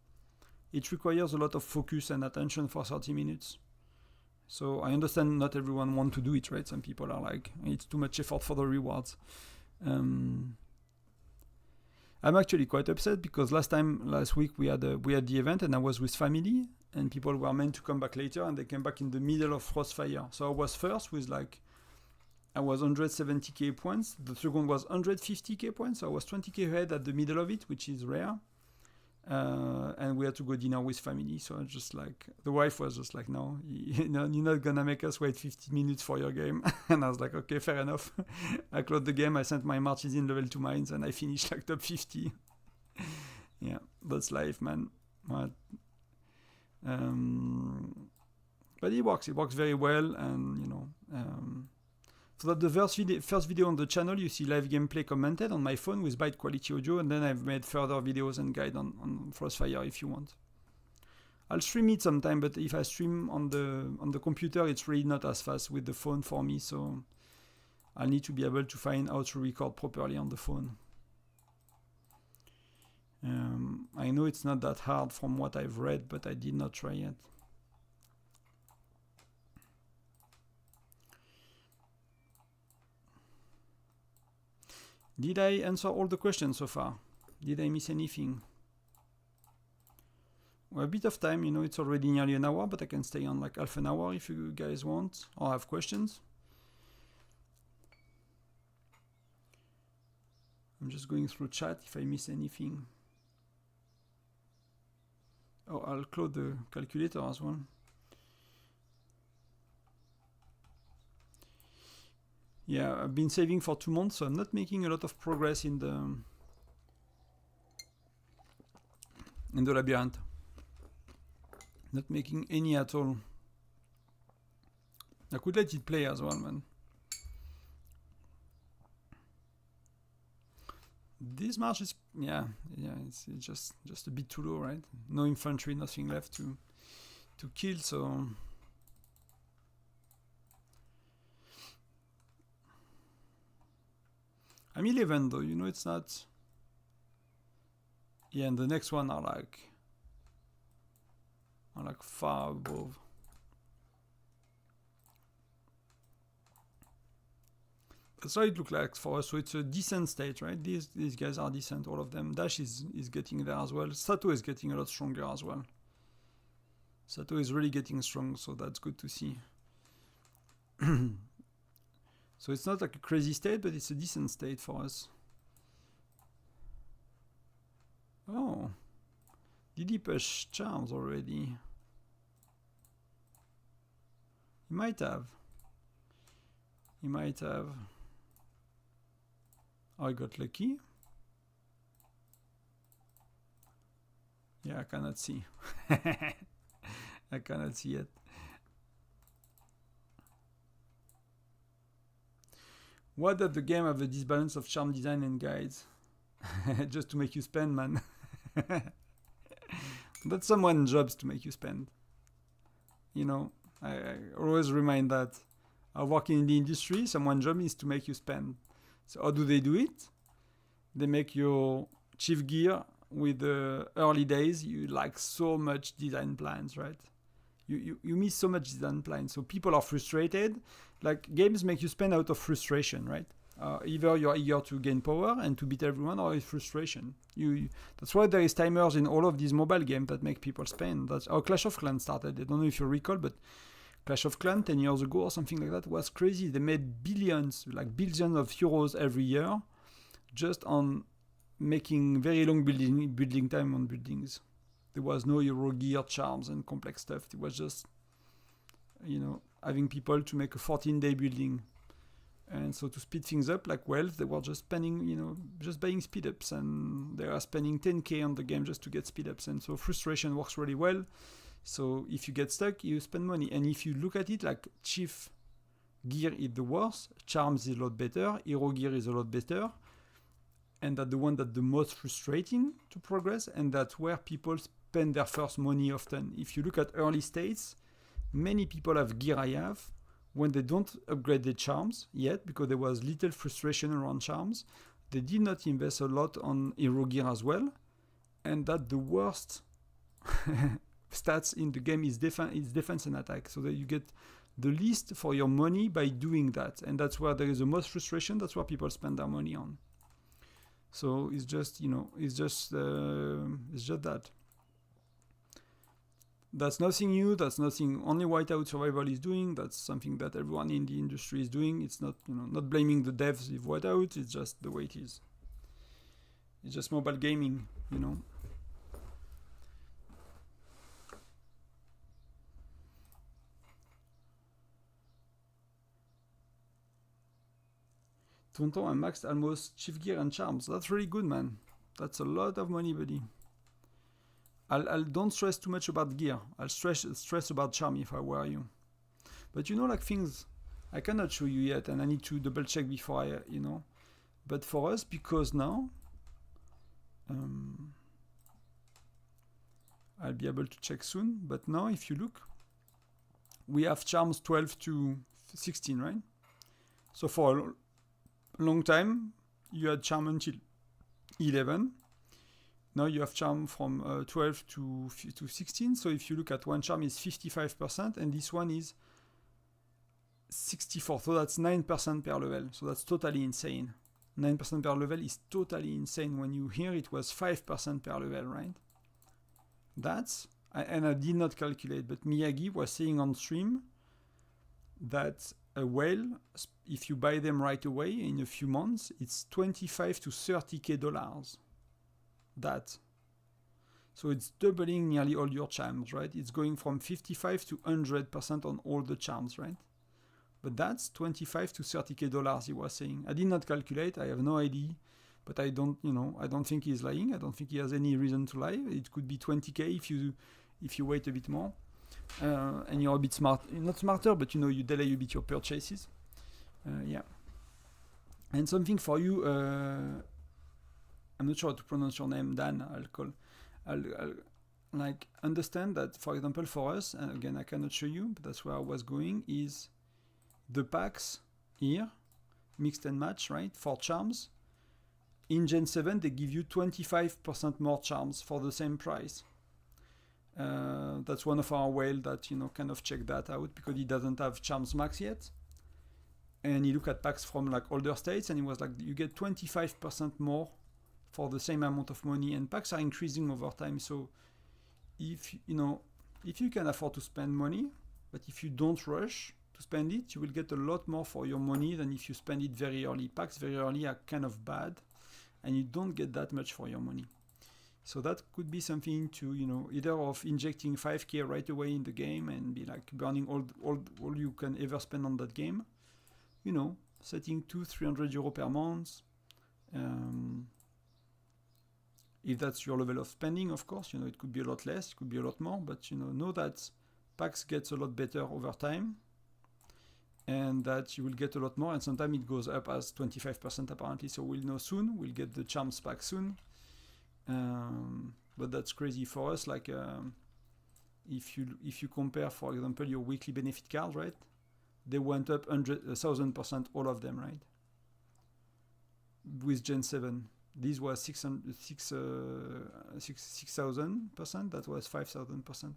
it requires a lot of focus and attention for 30 minutes. So I understand not everyone wants to do it, right? Some people are like, it's too much effort for the rewards. I'm actually quite upset because last week we had the event, and I was with family, and people were meant to come back later, and they came back in the middle of Frostfire. So I was first with I was 170k points. The second was 150k points. So I was 20k ahead at the middle of it, which is rare. And we had to go dinner with family. So I just like, the wife was just like, no, you're not gonna make us wait 50 minutes for your game. And I was like, okay, fair enough. I closed the game. I sent my marches in level 2 mines, and I finished like top 50. Yeah, that's life, man. But it works very well, and So that the first video on the channel, you see live gameplay commented on my phone with byte quality audio, and then I've made further videos and guide on Frostfire if you want. I'll stream it sometime, but if I stream on the computer, it's really not as fast with the phone for me, so I'll need to be able to find how to record properly on the phone. I know it's not that hard from what I've read, but I did not try yet. Did I answer all the questions so far? Did I miss anything? Well, a bit of time, you know, it's already nearly an hour, but I can stay on like half an hour if you guys want or have questions. I'm just going through chat if I miss anything. Oh, I'll close the calculator as well. Yeah, I've been saving for 2 months, so I'm not making a lot of progress in the labyrinth. Not making any at all. I could let it play as well, man. This march is, yeah, it's just a bit too low, right? No infantry, nothing left to kill, so I'm 11 though, you know, it's not. Yeah, and the next one are like far above. That's how it looks like for us. So it's a decent state, right? These guys are decent, all of them. Dash is getting there as well. Sato is getting a lot stronger as well. Sato is really getting strong, so that's good to see. So it's not like a crazy state, but it's a decent state for us. Oh, did he push charms already? He might have. He might have. Oh, I got lucky. Yeah, I cannot see. I cannot see it. Why does the game have a disbalance of charm design and guides? Just to make you spend, man. That's someone's job to make you spend. You know, I always remind that. I work in the industry, someone's job is to make you spend. So how do they do it? They make your chief gear with the early days. You like so much design plans, right? You miss so much design plans. So people are frustrated. Like games make you spend out of frustration, right? Either you're eager to gain power and to beat everyone, or it's frustration. That's why there is timers in all of these mobile games that make people spend. That's how Clash of Clans started. I don't know if you recall, but Clash of Clans 10 years ago or something like that was crazy. They made billions, like billions of euros every year just on making very long building time on buildings. There was no hero gear, charms, and complex stuff. It was just, you know, having people to make a 14-day building. And so to speed things up, like Wells, they were just spending, you know, just buying speed ups, and they are spending 10k on the game just to get speed ups. And so frustration works really well. So if you get stuck, you spend money. And if you look at it, like chief gear is the worst, charms is a lot better, hero gear is a lot better, and that's the one that's the most frustrating to progress, and that's where people spend their first money often. If you look at early states, many people have gear I have when they don't upgrade their charms yet, because there was little frustration around charms. They did not invest a lot on hero gear as well, and that the worst stats in the game is defense and attack, so that you get the least for your money by doing that, and that's where there is the most frustration. That's where people spend their money on. So it's just, you know, it's just that. That's nothing new. That's nothing only Whiteout Survival is doing. That's something that everyone in the industry is doing. It's not, you know, not blaming the devs of Whiteout. It's just the way it is. It's just mobile gaming, you know. Tonton, I maxed almost chief gear and charms. That's really good, man. That's a lot of money, buddy. I'll don't stress too much about gear. I'll stress about charm if I were you. But you know, like things I cannot show you yet, and I need to double check before I, But for us, because now, I'll be able to check soon. But now, if you look, we have charms 12 to 16, right? So for a long time, you had charm until 11. Now you have charm from 12 to 16. So if you look at one charm is 55%, and this one is 64. So that's 9% per level. So that's totally insane. 9% per level is totally insane. When you hear it was 5% per level, right? And I did not calculate, but Miyagi was saying on stream that a whale, if you buy them right away in a few months, it's $25 to $30K. So it's doubling nearly all your charms, right? It's going from 55 to 100% on all the charms, right? But that's $25 to $30K, he was saying. I did not calculate, I have no idea, but I don't think he's lying. I don't think he has any reason to lie. It could be 20K if you wait a bit more. And you're a bit not smarter, but you delay a bit your purchases. Yeah. And something for you, I'm not sure how to pronounce your name, Dan. I'll understand that, for example, for us, and again, I cannot show you, but that's where I was going, is the packs here, mixed and match, right, for charms. In Gen 7, they give you 25% more charms for the same price. That's one of our whale that, kind of check that out because he doesn't have charms max yet. And he looked at packs from older states and he was like, you get 25% more for the same amount of money, and packs are increasing over time. So if you can afford to spend money, but if you don't rush to spend it, you will get a lot more for your money than if you spend it very early. Packs very early are kind of bad and you don't get that much for your money. So that could be something to, either of injecting 5K right away in the game and be burning all you can ever spend on that game. Setting 200-300 euro per month. If that's your level of spending, of course, it could be a lot less, it could be a lot more, but know that packs gets a lot better over time and that you will get a lot more, and sometimes it goes up as 25% apparently, so we'll know soon. We'll get the charms pack soon. But that's crazy for us. If you compare, for example, your weekly benefit cards, right? They went up 1,000%, all of them, right? With Gen 7, this was 6,000%. That was 5,000%.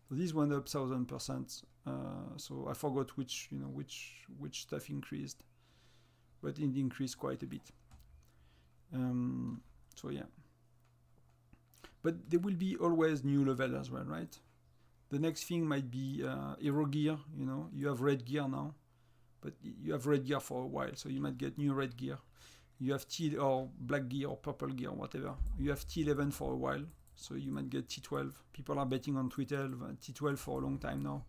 So this went up 1,000%. So I forgot which stuff increased, but it increased quite a bit. So yeah. But there will be always new level as well, right? The next thing might be hero gear. You have red gear now, but you have red gear for a while, so you might get new red gear. You have T or black gear or purple gear or whatever. You have T11 for a while, so you might get T12. People are betting on T12 for a long time now.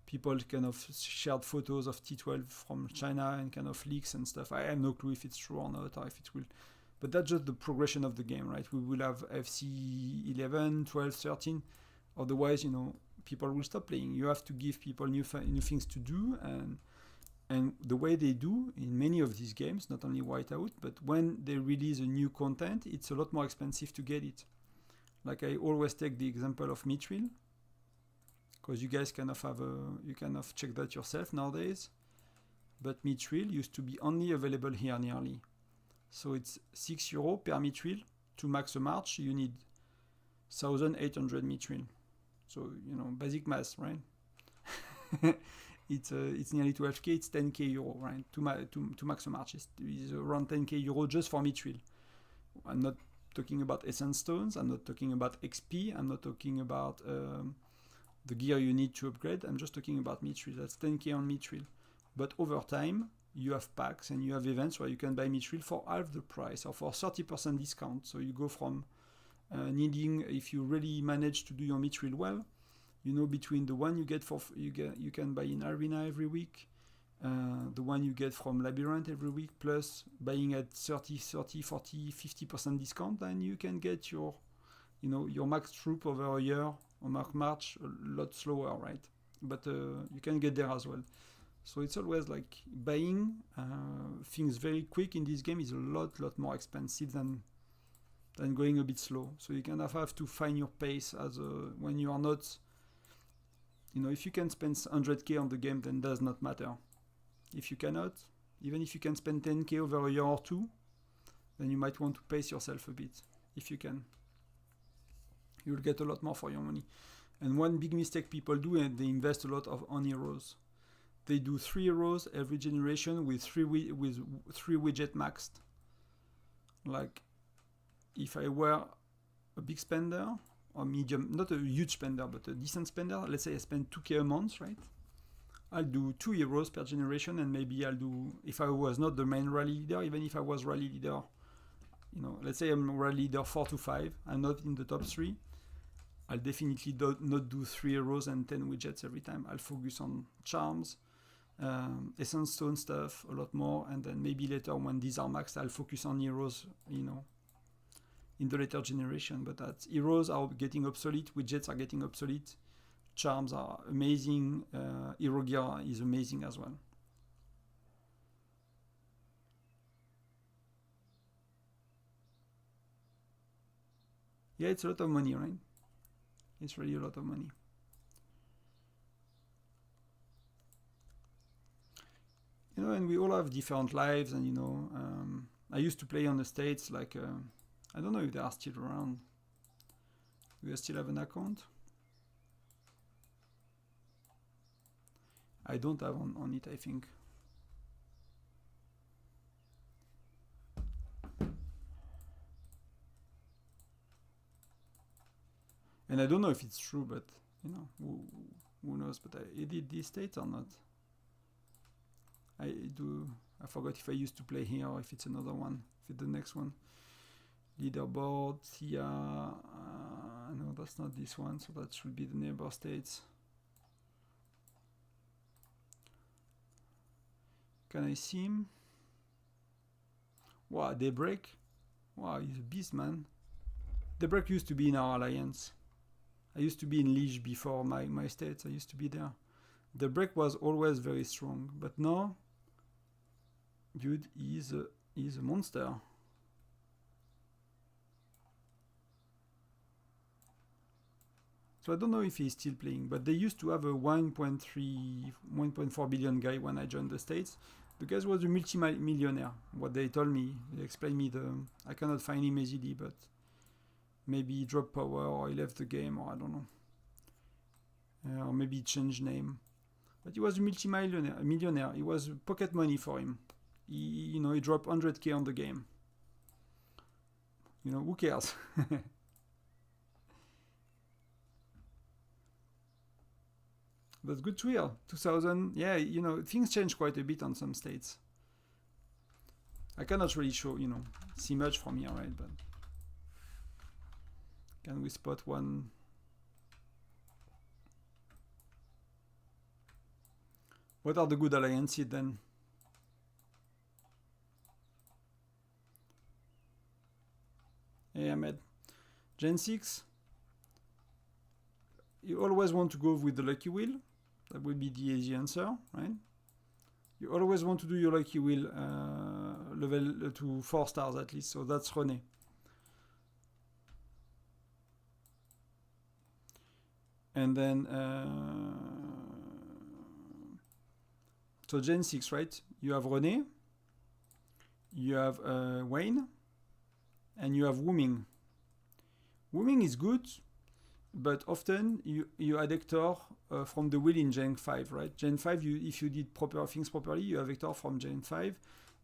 People kind of shared photos of T12 from China and kind of leaks and stuff. I have no clue if it's true or not, or if it will. But that's just the progression of the game, right? We will have FC 11, 12, 13. Otherwise, people will stop playing. You have to give people new things to do, and the way they do in many of these games, not only Whiteout, but when they release a new content, it's a lot more expensive to get it. I always take the example of Mithril, because you guys kind of you kind of check that yourself nowadays. But Mithril used to be only available here nearly. So it's €6 per Mithril. To max a march, you need 1,800 Mithril. So, basic math, right? It's nearly 12K, it's 10K euro, right? To max a march is around 10K euro just for Mithril. I'm not talking about essence stones, I'm not talking about XP, I'm not talking about the gear you need to upgrade, I'm just talking about Mithril. That's 10K on Mithril. But over time, you have packs and you have events where you can buy Mithril for half the price or for 30% discount. So you go from needing, if you really manage to do your Mithril well, between the one you get you can buy in Arena every week, the one you get from Labyrinth every week, plus buying at 30, 40, 50% discount, then you can get your max troop over a year or march a lot slower, right? But you can get there as well. So it's always like buying things very quick in this game is a lot more expensive than going a bit slow. So you kind of have to find your pace as when you are not, if you can spend 100k on the game, then does not matter. If you cannot, even if you can spend 10k over a year or two, then you might want to pace yourself a bit. If you can, you'll get a lot more for your money. And one big mistake people do, and they invest a lot on heroes. They do 3 heroes every generation with 3 widget maxed. Like, if I were a big spender, or medium, not a huge spender, but a decent spender, let's say I spend 2k a month, right? I'll do 2 heroes per generation, and maybe I'll do, if I was not the main rally leader, even if I was rally leader, let's say I'm rally leader 4 to 5, I'm not in the top 3, I'll definitely not do 3 heroes and 10 widgets every time. I'll focus on charms, essence stone stuff a lot more, and then maybe later when these are maxed, I'll focus on heroes, in the later generation. But that heroes are getting obsolete, widgets are getting obsolete, charms are amazing, hero gear is amazing as well. Yeah, it's a lot of money, right? It's really a lot of money. And we all have different lives, and I used to play on the States, like I don't know if they are still around. Do you still have an account? I don't have on it, I think. And I don't know if it's true, but who knows? But I did these States or not? I forgot if I used to play here or if it's another one, if it's the next one. Leaderboard, yeah, no, that's not this one, so that should be the neighbor states. Can I see him? Wow, Daybreak. Wow, he's a beast, man. Daybreak used to be in our alliance. I used to be in Liege before my states. I used to be there. Daybreak was always very strong, but now, dude, he's a monster. So I don't know if he's still playing, but they used to have a 1.4 billion guy when I joined the States. The guy was a multi-millionaire. What they told me, they explained me I cannot find him easily, but maybe he dropped power or he left the game, or I don't know. Or maybe he changed name. But he was a millionaire. It was pocket money for him. He dropped 100k on the game. Who cares? That's good to hear. 2000, yeah, things change quite a bit on some states. I cannot really see much from here, right? But can we spot one? What are the good alliances then? Hey, Ahmed. Gen 6. You always want to go with the lucky wheel. That would be the easy answer, right? You always want to do your lucky wheel level to 4 stars at least. So that's René. And then, so Gen 6, right? You have René, you have Wayne, and you have Wooming. Wooming is good, but often you add Hector from the wheel in Gen 5, right? Gen 5, if you did proper things properly, you have Hector from Gen 5.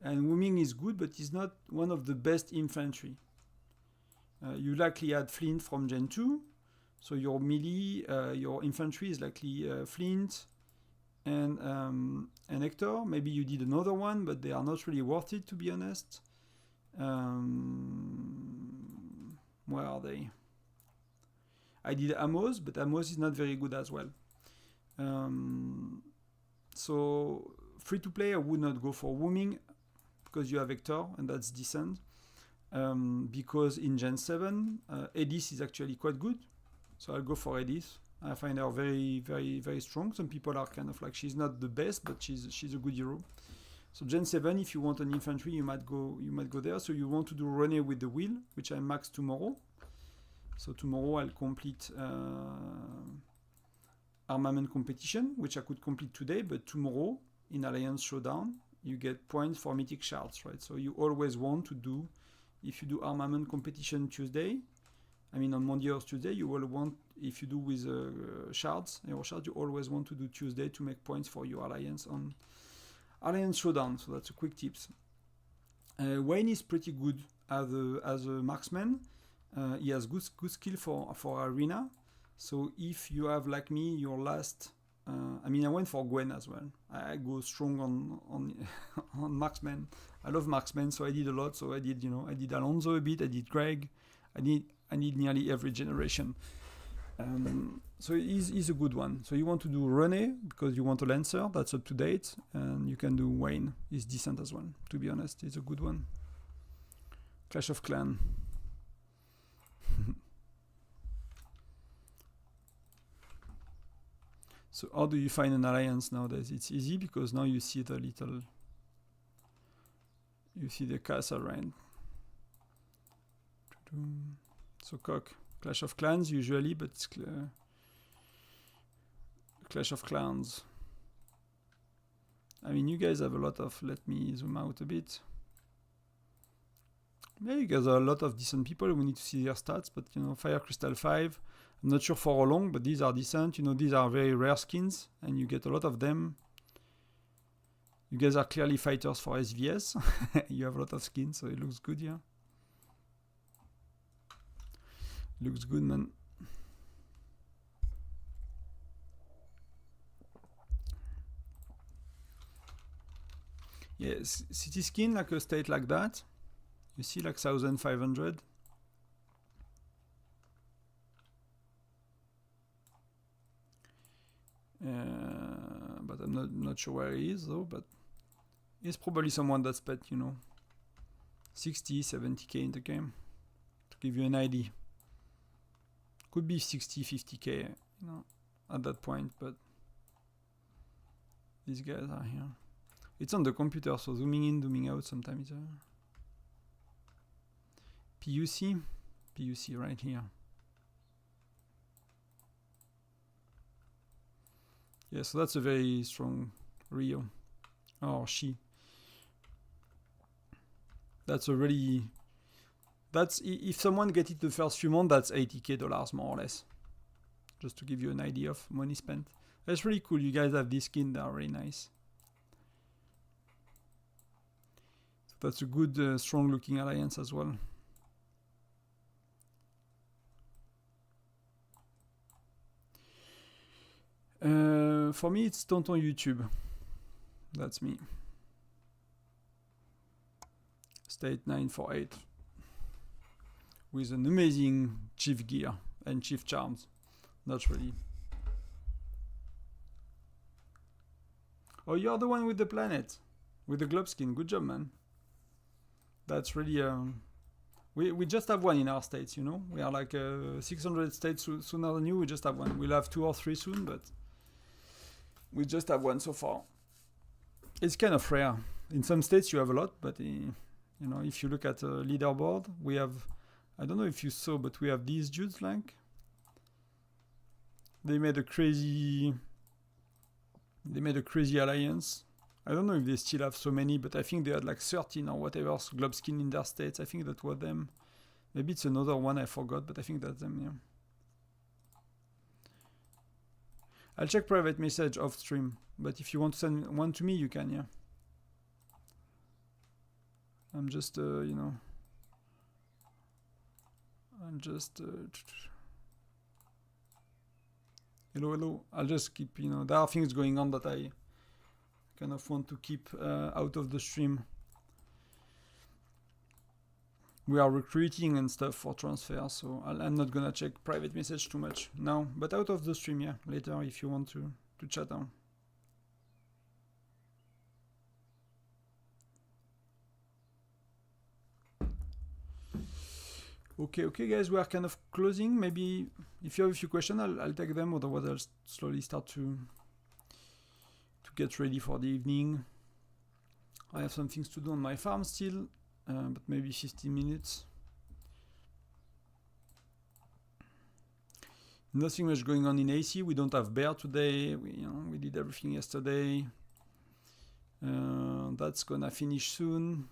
And Wooming is good, but it's not one of the best infantry. You likely add Flint from Gen 2. So your melee, your infantry is likely Flint and Hector. Maybe you did another one, but they are not really worth it, to be honest. Where are they? I did Amos, but Amos is not very good as well. So free to play, I would not go for Wooming because you have Hector and that's decent. Because in Gen 7, Edith is actually quite good. So I'll go for Edith. I find her very, very, very strong. Some people are kind of like, she's not the best, but she's a good hero. So Gen 7, if you want an infantry, you might go there. So you want to do René with the wheel, which I max tomorrow. So tomorrow I'll complete armament competition, which I could complete today, but tomorrow in Alliance Showdown, you get points for mythic shards, right? So you always want to do, if you do armament competition Tuesday, I mean on Monday or Tuesday, you will want, if you do with shards, hero shards, you always want to do Tuesday to make points for your alliance on Alliance Showdown. So that's a quick tips. Wayne is pretty good as a marksman. He has good skill for arena. So if you have, like me, your last, I mean, I went for Gwen as well. I go strong on on marksman. I love marksman, so I did a lot. So I did, I did Alonso a bit. I did Greg. I need nearly every generation. So he's a good one. So you want to do René because you want a Lancer. That's up to date. And you can do Wayne. He's decent as well. To be honest, he's a good one. Clash of Clans. So how do you find an alliance nowadays? It's easy because now you see the castle, right? So Clash of Clans usually, but it's Clash of Clans. I mean, you guys have a lot of, let me zoom out a bit. Yeah, you guys are a lot of decent people. We need to see their stats, but Fire Crystal 5, I'm not sure for how long, but these are decent. These are very rare skins, and you get a lot of them. You guys are clearly fighters for SVS. You have a lot of skins, so it looks good, yeah. Looks good, man. Yes, city skin like a state like that. You see like 1,500. But I'm not sure where he is though, but he's probably someone that spent, 60, 70k in the game. To give you an idea. Could be 60, 50k, at that point, but these guys are here. It's on the computer, so zooming in, zooming out sometimes. PUC right here. Yeah, so that's a very strong Rio. Or she. That's a really... That's, if someone gets it the first few months, that's $80k more or less. Just to give you an idea of money spent. That's really cool. You guys have this skin that are really nice. So that's a good, strong looking alliance as well. For me, it's Tonton YouTube. That's me. State 948. With an amazing chief gear and chief charms. Not really. Oh, you're the one with the planet. With the globe skin. Good job, man. That's really... We just have one in our states, We are like 600 states sooner than you. We just have one. We'll have 2 or 3 soon, but... We just have one so far. It's kind of rare. In some states you have a lot, but if you look at the leaderboard, we have... I don't know if you saw, but we have these dudes like... They made a crazy alliance. I don't know if they still have so many, but I think they had like 13 or whatever globe skin in their states. I think that was them. Maybe it's another one I forgot, but I think that's them, yeah. I'll check private message off stream, but if you want to send one to me, you can, yeah. I'm just, I'm just... Hello. I'll just keep, there are things going on that I kind of want to keep out of the stream. We are recruiting and stuff for transfer, so I'm not gonna check private message too much now, but out of the stream, yeah, later if you want to chat on. Okay, guys, we are kind of closing. Maybe if you have a few questions, I'll take them. Otherwise, I'll slowly start to get ready for the evening. I have some things to do on my farm still, but maybe 15 minutes. Nothing much going on in AC. We don't have bear today. We did everything yesterday. That's gonna finish soon.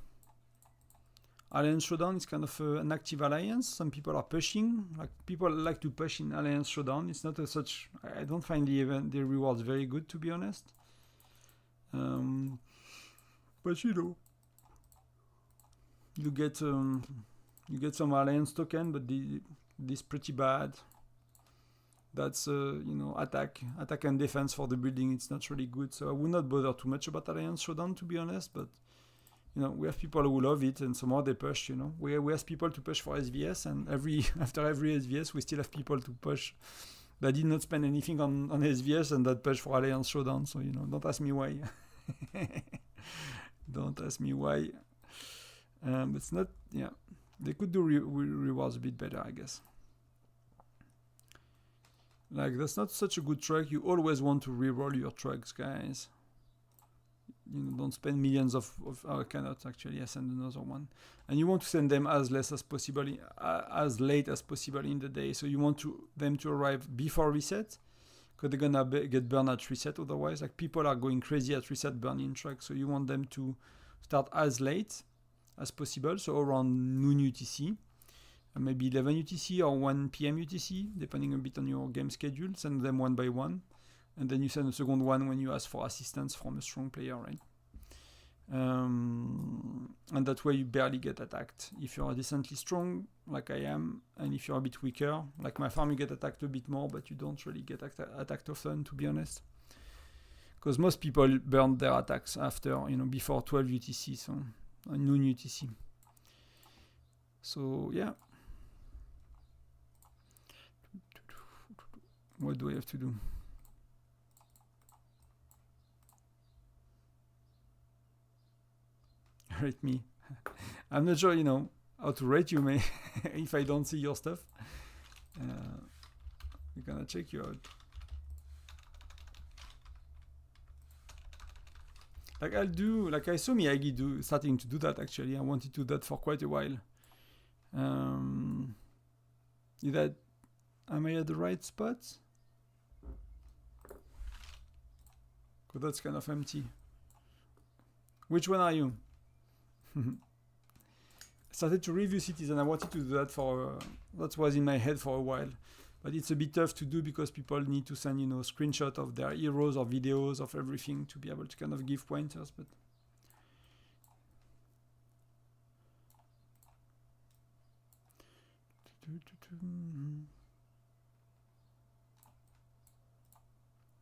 Alliance Showdown is kind of an active alliance. Some people are pushing. Like people like to push in Alliance Showdown. It's not such. I don't find the rewards very good, to be honest. But you get some alliance token, but this pretty bad. That's attack and defense for the building. It's not really good, so I would not bother too much about Alliance Showdown, to be honest. But we have people who love it, and somehow they push. We ask people to push for SVS, and after every SVS, we still have people to push that did not spend anything on SVS and that push for Alliance Showdown. So don't ask me why. Don't ask me why. It's not. Yeah, they could do rewards a bit better, I guess. Like, that's not such a good truck. You always want to reroll your trucks, guys. Don't spend millions of I cannot actually send another one. And you want to send them as late as possible in the day. So you want them to arrive before reset, because they're gonna get burned at reset otherwise. Like, people are going crazy at reset burning trucks. So you want them to start as late as possible. So around noon UTC. Maybe 11 UTC or 1 PM UTC, depending a bit on your game schedule. Send them one by one. And then you send a second one when you ask for assistance from a strong player, right? And that way you barely get attacked. If you're decently strong, like I am, and if you're a bit weaker, like my farm, you get attacked a bit more, but you don't really get attacked often, to be honest. Because most people burn their attacks after, before 12 UTC, so noon UTC. So, yeah. What do I have to do? Rate me. I'm not sure, how to rate you, man. If I don't see your stuff. We're gonna check you out. Like I saw Miyagi starting to do that, actually. I wanted to do that for quite a while. Am I at the right spot? Because that's kind of empty. Which one are you? I started to review cities, and I wanted to do that that was in my head for a while. But it's a bit tough to do because people need to send, screenshot of their heroes or videos of everything to be able to kind of give pointers. But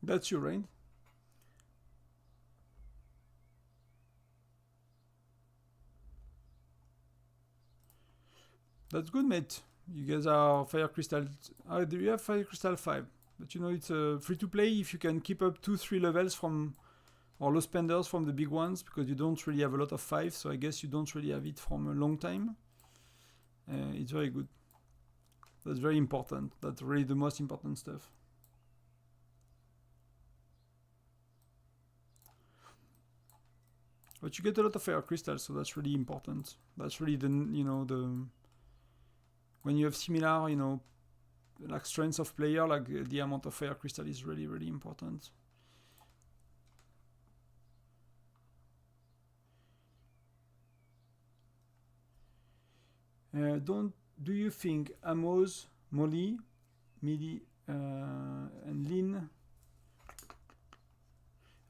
that's you, right? That's good, mate. You guys are Fire Crystal. Do you have Fire Crystal 5? But it's free to play if you can keep up 2-3 levels or low spenders from the big ones, because you don't really have a lot of 5, so I guess you don't really have it from a long time. It's very good. That's very important. That's really the most important stuff. But you get a lot of Fire Crystals, so that's really important. That's really when you have similar, like strengths of player, like the amount of Fire Crystal is really, really important. Do you think Amos, Molly, Midi, and Lynn?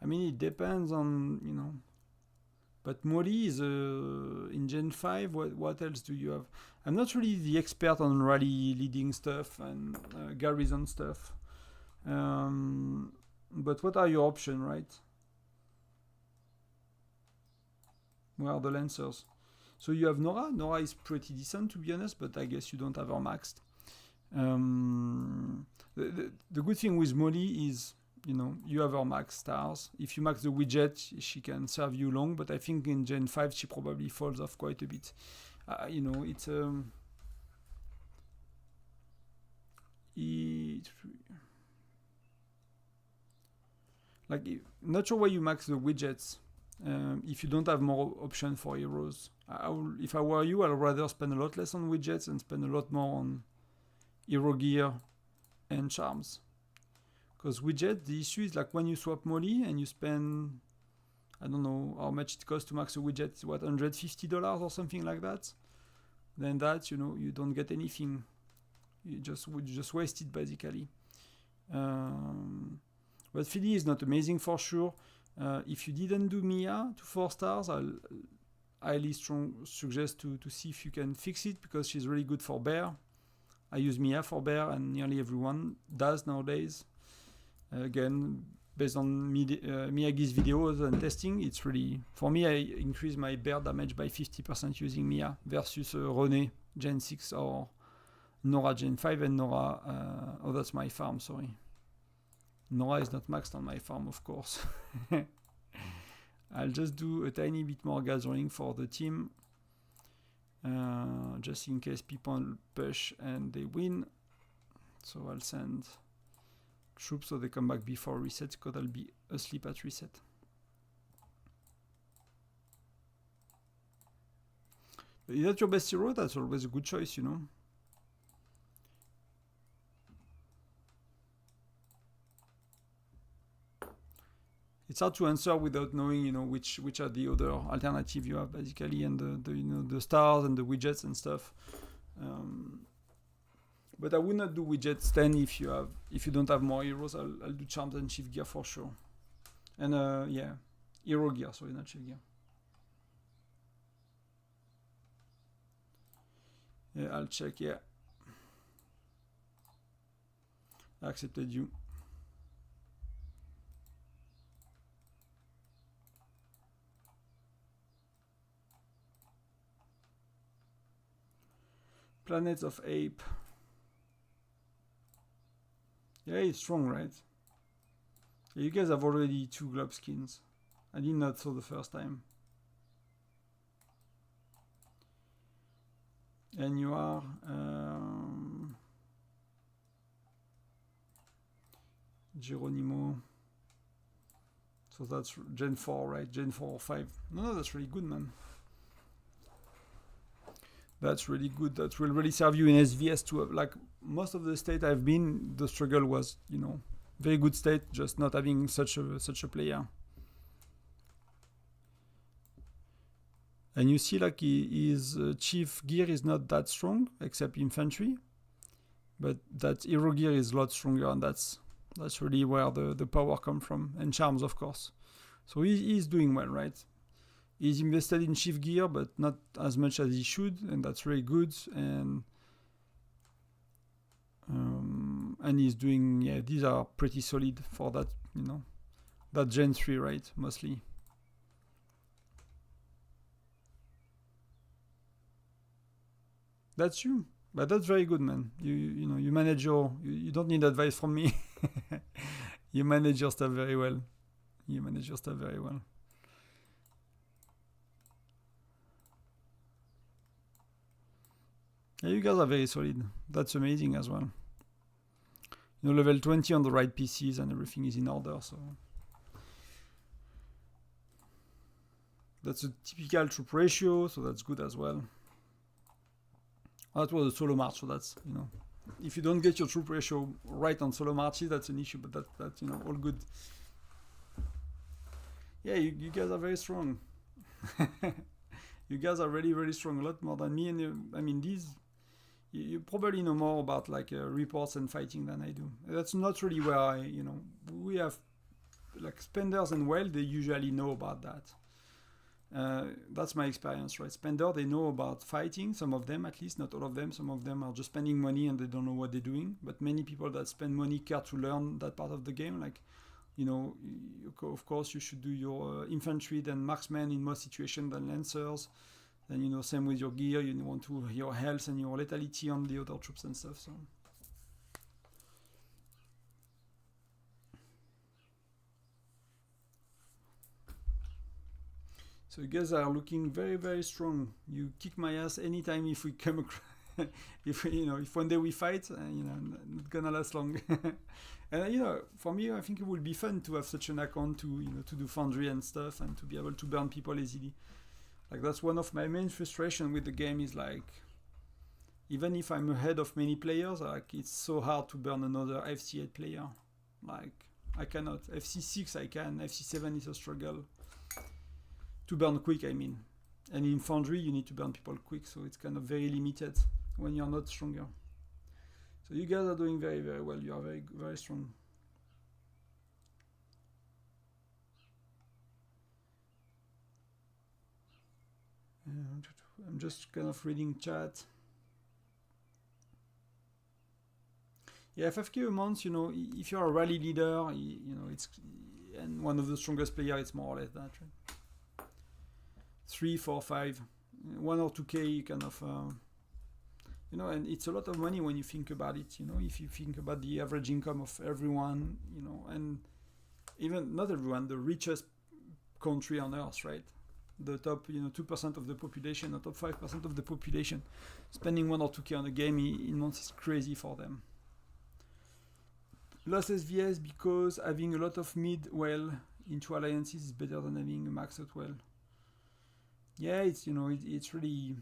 I mean, it depends on, But Molly is in Gen 5. What else do you have? I'm not really the expert on rally leading stuff and garrison stuff. But what are your options, right? Where are the Lancers? So you have Nora. Nora is pretty decent, to be honest, but I guess you don't have her maxed. The good thing with Molly is, you have her max stars. If you max the widget, she can serve you long, but I think in Gen 5 she probably falls off quite a bit. It's like, not sure why you max the widgets if you don't have more option for heroes. If I were you, I'd rather spend a lot less on widgets and spend a lot more on hero gear and charms. Because widget, the issue is like when you swap Molly and you spend, I don't know how much it costs to max a widget, what, $150 or something like that? Then that, you know, you don't get anything. You just waste it basically. But Philly is not amazing for sure. If you didn't do Mia to 4 stars, I'll highly suggest to see if you can fix it, because she's really good for bear. I use Mia for bear, and nearly everyone does nowadays. Again, based on Miyagi's videos and testing, it's really, for me, I increase my bear damage by 50% using Mia versus René Gen 6 or Nora Gen 5 and Nora, oh, that's my farm, sorry. Nora is not maxed on my farm, of course. I'll just do a tiny bit more gathering for the team, just in case people push and they win. So I'll send troops so they come back before reset, because I'll be asleep at reset. Is that your best hero? That's always a good choice, you know. It's hard to answer without knowing, you know, which are the other alternative you have basically, and the you know, the stars and the widgets and stuff. But I would not do widgets 10 if you don't have more heroes. I'll do charms and shift gear for sure. And yeah, hero gear, sorry, not shift gear. Yeah, I'll check. Yeah, I accepted you. Planets of Ape. Yeah, it's strong, right? Yeah, you guys have already 2 globe skins. I did not saw the first time. And you are Geronimo. So that's Gen 4, right? Gen 4 or 5. No, that's really good, man. That's really good. That will really serve you in SVS to have, like, most of the state I've been, the struggle was, you know, very good state, just not having such a player. And you see, like, his chief gear is not that strong, except infantry. But that hero gear is a lot stronger, and that's really where the power comes from. And charms, of course. So he's doing well, right? He's invested in shift gear, but not as much as he should, and that's really good. And he's doing, yeah, these are pretty solid for that, you know, that Gen 3, right, mostly. That's you, but that's very good, man. You know, you manage you don't need advice from me. You manage your stuff very well. You manage your stuff very well. Yeah, you guys are very solid. That's amazing as well. You know, level 20 on the right PCs and everything is in order, so. That's a typical troop ratio, so that's good as well. That was a solo march, so that's, you know, if you don't get your troop ratio right on solo marches, that's an issue, but that's you know, all good. Yeah, you guys are very strong. You guys are really, really strong, a lot more than me. And I mean, these, you probably know more about like reports and fighting than I do. That's not really where you know, we have like spenders and well, they usually know about that. That's my experience, right? Spender, they know about fighting, some of them at least, not all of them. Some of them are just spending money and they don't know what they're doing. But many people that spend money care to learn that part of the game. Like, you know, of course, you should do your infantry, then marksmen in most situations, then lancers. Then, you know, same with your gear, you want to your health and your lethality on the other troops and stuff. So you guys are looking very, very strong. You kick my ass anytime if we come across if if one day we fight, not gonna last long. And for me, I think it would be fun to have such an account to do Foundry and stuff, and to be able to burn people easily. Like, that's one of my main frustration with the game, is like, even if I'm ahead of many players, like, it's so hard to burn another FC8 player. Like, I cannot. FC6 I can, FC7 is a struggle. To burn quick, I mean. And in Foundry, you need to burn people quick, so it's kind of very limited when you're not stronger. So you guys are doing very, very well. You are very, very strong. I'm just kind of reading chat. Yeah, 5k a month, if you're a rally leader, it's, and one of the strongest players, it's more or less that, right? 3, 4, 5, 1 or 2k kind of, and it's a lot of money when you think about it, if you think about the average income of everyone, and even not everyone, the richest country on earth, right? The top, 2% of the population, the top 5% of the population, spending 1 or 2k on a game in months is crazy for them. Lost SVS because having a lot of mid well into alliances is better than having a maxed out well. Yeah, it's it's really,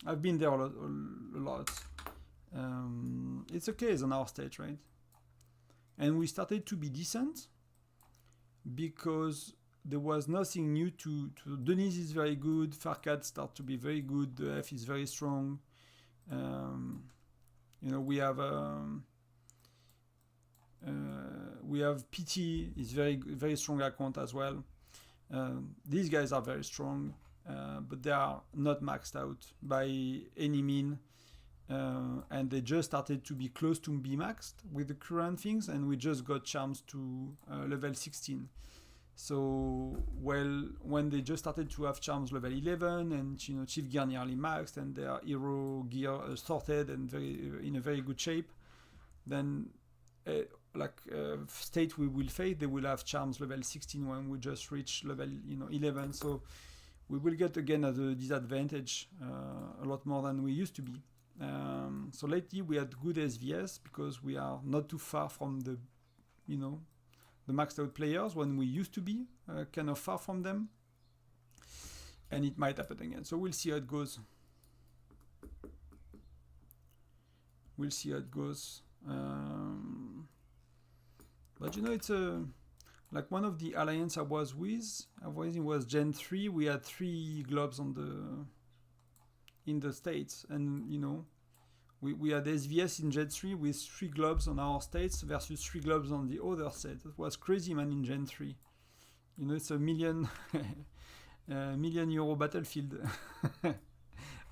I've been there a lot. It's a case on our stage, right? And we started to be decent because there was nothing new to Denise is very good, Farcad start to be very good, the F is very strong. We have PT is very strong account as well. These guys are very strong, but they are not maxed out by any mean, and they just started to be close to be maxed with the current things, and we just got charms to level 16. So, well, when they just started to have charms level 11 and chief gear nearly maxed and their hero gear sorted and in a very good shape, then state we will fade, they will have charms level 16 when we just reach level 11. So we will get again at a disadvantage a lot more than we used to be. So lately we had good SVS because we are not too far from the the maxed out players when we used to be, kind of far from them. And it might happen again. So we'll see how it goes. We'll see how it goes. But it's like one of the alliance I was with, it was Gen 3. We had 3 globes in the States, and we had SVS in Gen 3 with 3 globes on our states versus 3 globes on the other state. That was crazy, man, in Gen 3. It's a million euro battlefield.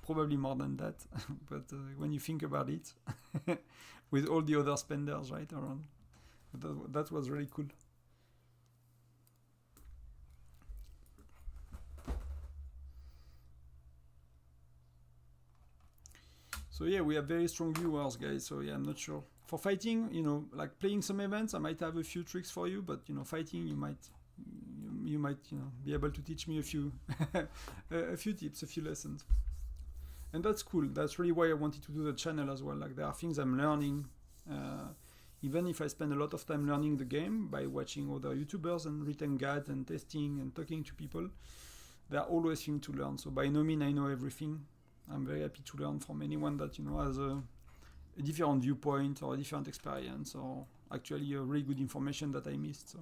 Probably more than that, but when you think about it, with all the other spenders right around, that was really cool. So yeah, we have very strong viewers, guys. So yeah, I'm not sure. For fighting, like playing some events, I might have a few tricks for you, but fighting, you might be able to teach me a few a few tips, a few lessons. And that's cool. That's really why I wanted to do the channel as well. Like, there are things I'm learning. Even if I spend a lot of time learning the game by watching other YouTubers and written guides and testing and talking to people, there are always things to learn. So by no means I know everything. I'm very happy to learn from anyone that has a different viewpoint or a different experience, or actually a really good information that I missed.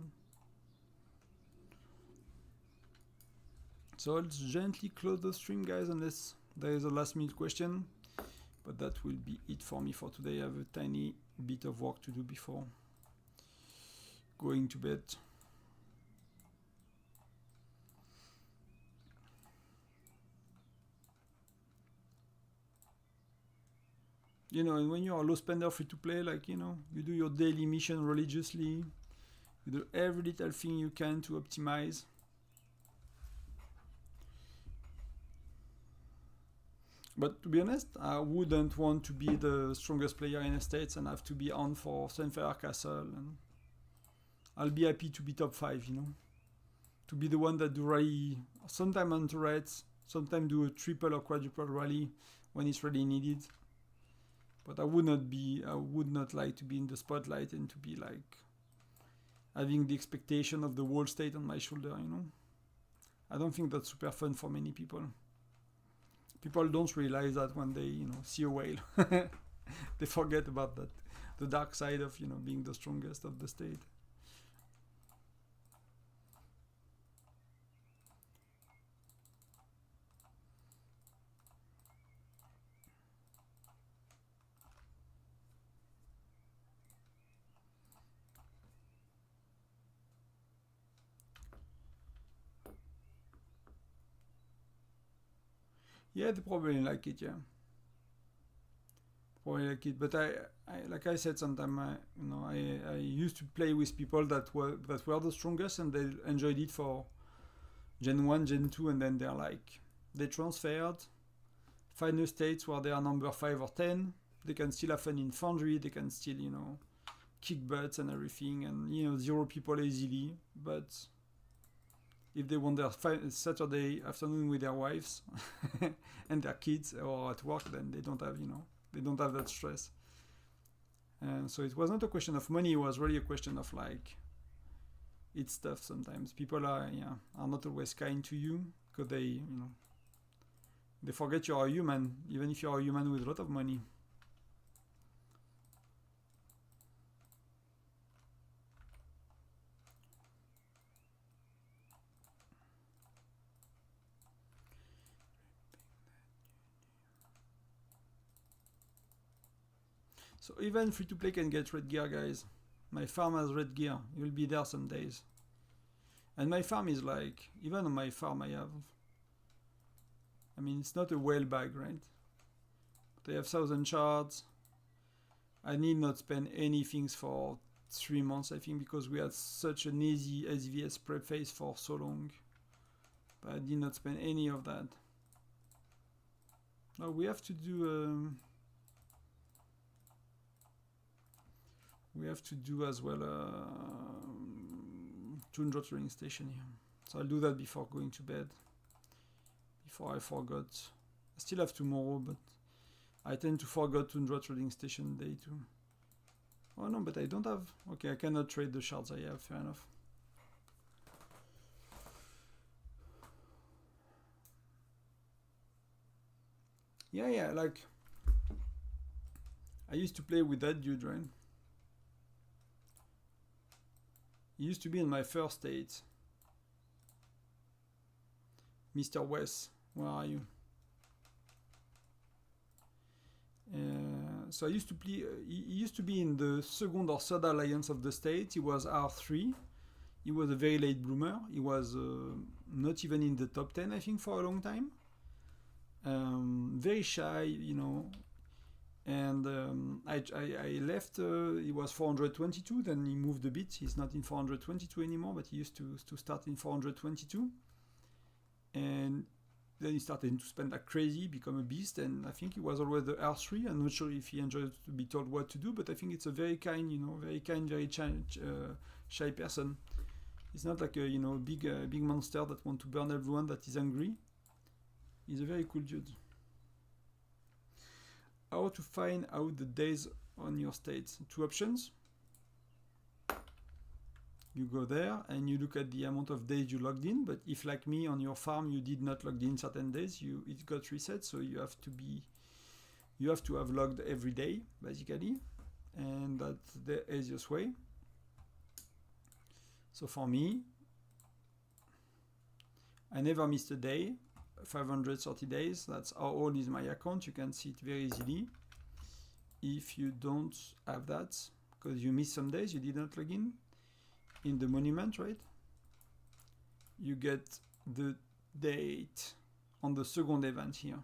So I'll gently close the stream, guys, unless there is a last minute question, but that will be it for me for today. I have a tiny bit of work to do before going to bed. And when you are a low spender, free to play, like, you do your daily mission religiously, you do every little thing you can to optimize. But to be honest, I wouldn't want to be the strongest player in the States and have to be on for Sunfire Castle. And I'll be happy to be top 5, to be the one that do rally, sometimes on turrets, sometimes do a triple or quadruple rally when it's really needed. But I would not like to be in the spotlight and to be like having the expectation of the whole state on my shoulder, you know. I don't think that's super fun for many people. People don't realize that when they, you know, see a whale. They forget about that, the dark side of, you know, being the strongest of the state. Yeah, they probably like it, yeah. Probably like it, but I like I said, sometimes you know, I used to play with people that were the strongest, and they enjoyed it for Gen 1, Gen 2, and then they transferred, find new states where they are number 5 or 10. They can still have fun in Foundry, they can still, you know, kick butts and everything, and, you know, zero people easily. But if they want their Saturday afternoon with their wives and their kids or at work, then they don't have, you know, they don't have that stress. And so it was not a question of money, it was really a question of like, it's tough sometimes. People are not always kind to you because they, you know, they forget you are a human, even if you are a human with a lot of money. So even free-to-play can get red gear, guys. My farm has red gear. You'll be there some days. And my farm is like, even on my farm I have, I mean, it's not a whale bag, right? But I have 1,000 shards. I need not spend anything for 3 months, I think, because we had such an easy SVS prep phase for so long. But I did not spend any of that. Now we have to do... we have to do as well Tundra training station here. So I'll do that before going to bed. Before I forgot. I still have tomorrow, but I tend to forget Tundra trading station day too. Oh no, but I don't have... Okay, I cannot trade the shards I have, fair enough. Yeah, like... I used to play with that dude, right? He used to be in my first state. Mr. Wes, where are you? So I used to play. He used to be in the second or third alliance of the state. He was R3. He was a very late bloomer. He was not even in the top 10, I think, for a long time. Very shy, you know. And I left, he was 422, then he moved a bit. He's not in 422 anymore, but he used to start in 422. And then he started to spend like crazy, become a beast, and I think he was always the R3. I'm not sure if he enjoyed to be told what to do, but I think it's a very kind, you know, very shy person. He's not like a, you know, big monster that want to burn everyone, that is angry. He's a very cool dude. How to find out the days on your states? 2 options. You go there and you look at the amount of days you logged in, but if like me on your farm you did not log in certain days, it got reset, so you have to have logged every day basically, and that's the easiest way. So for me, I never missed a day. 530 days, that's how old is my account. You can see it very easily. If you don't have that, because you missed some days, you did not log in the monument, right? You get the date on the second event here.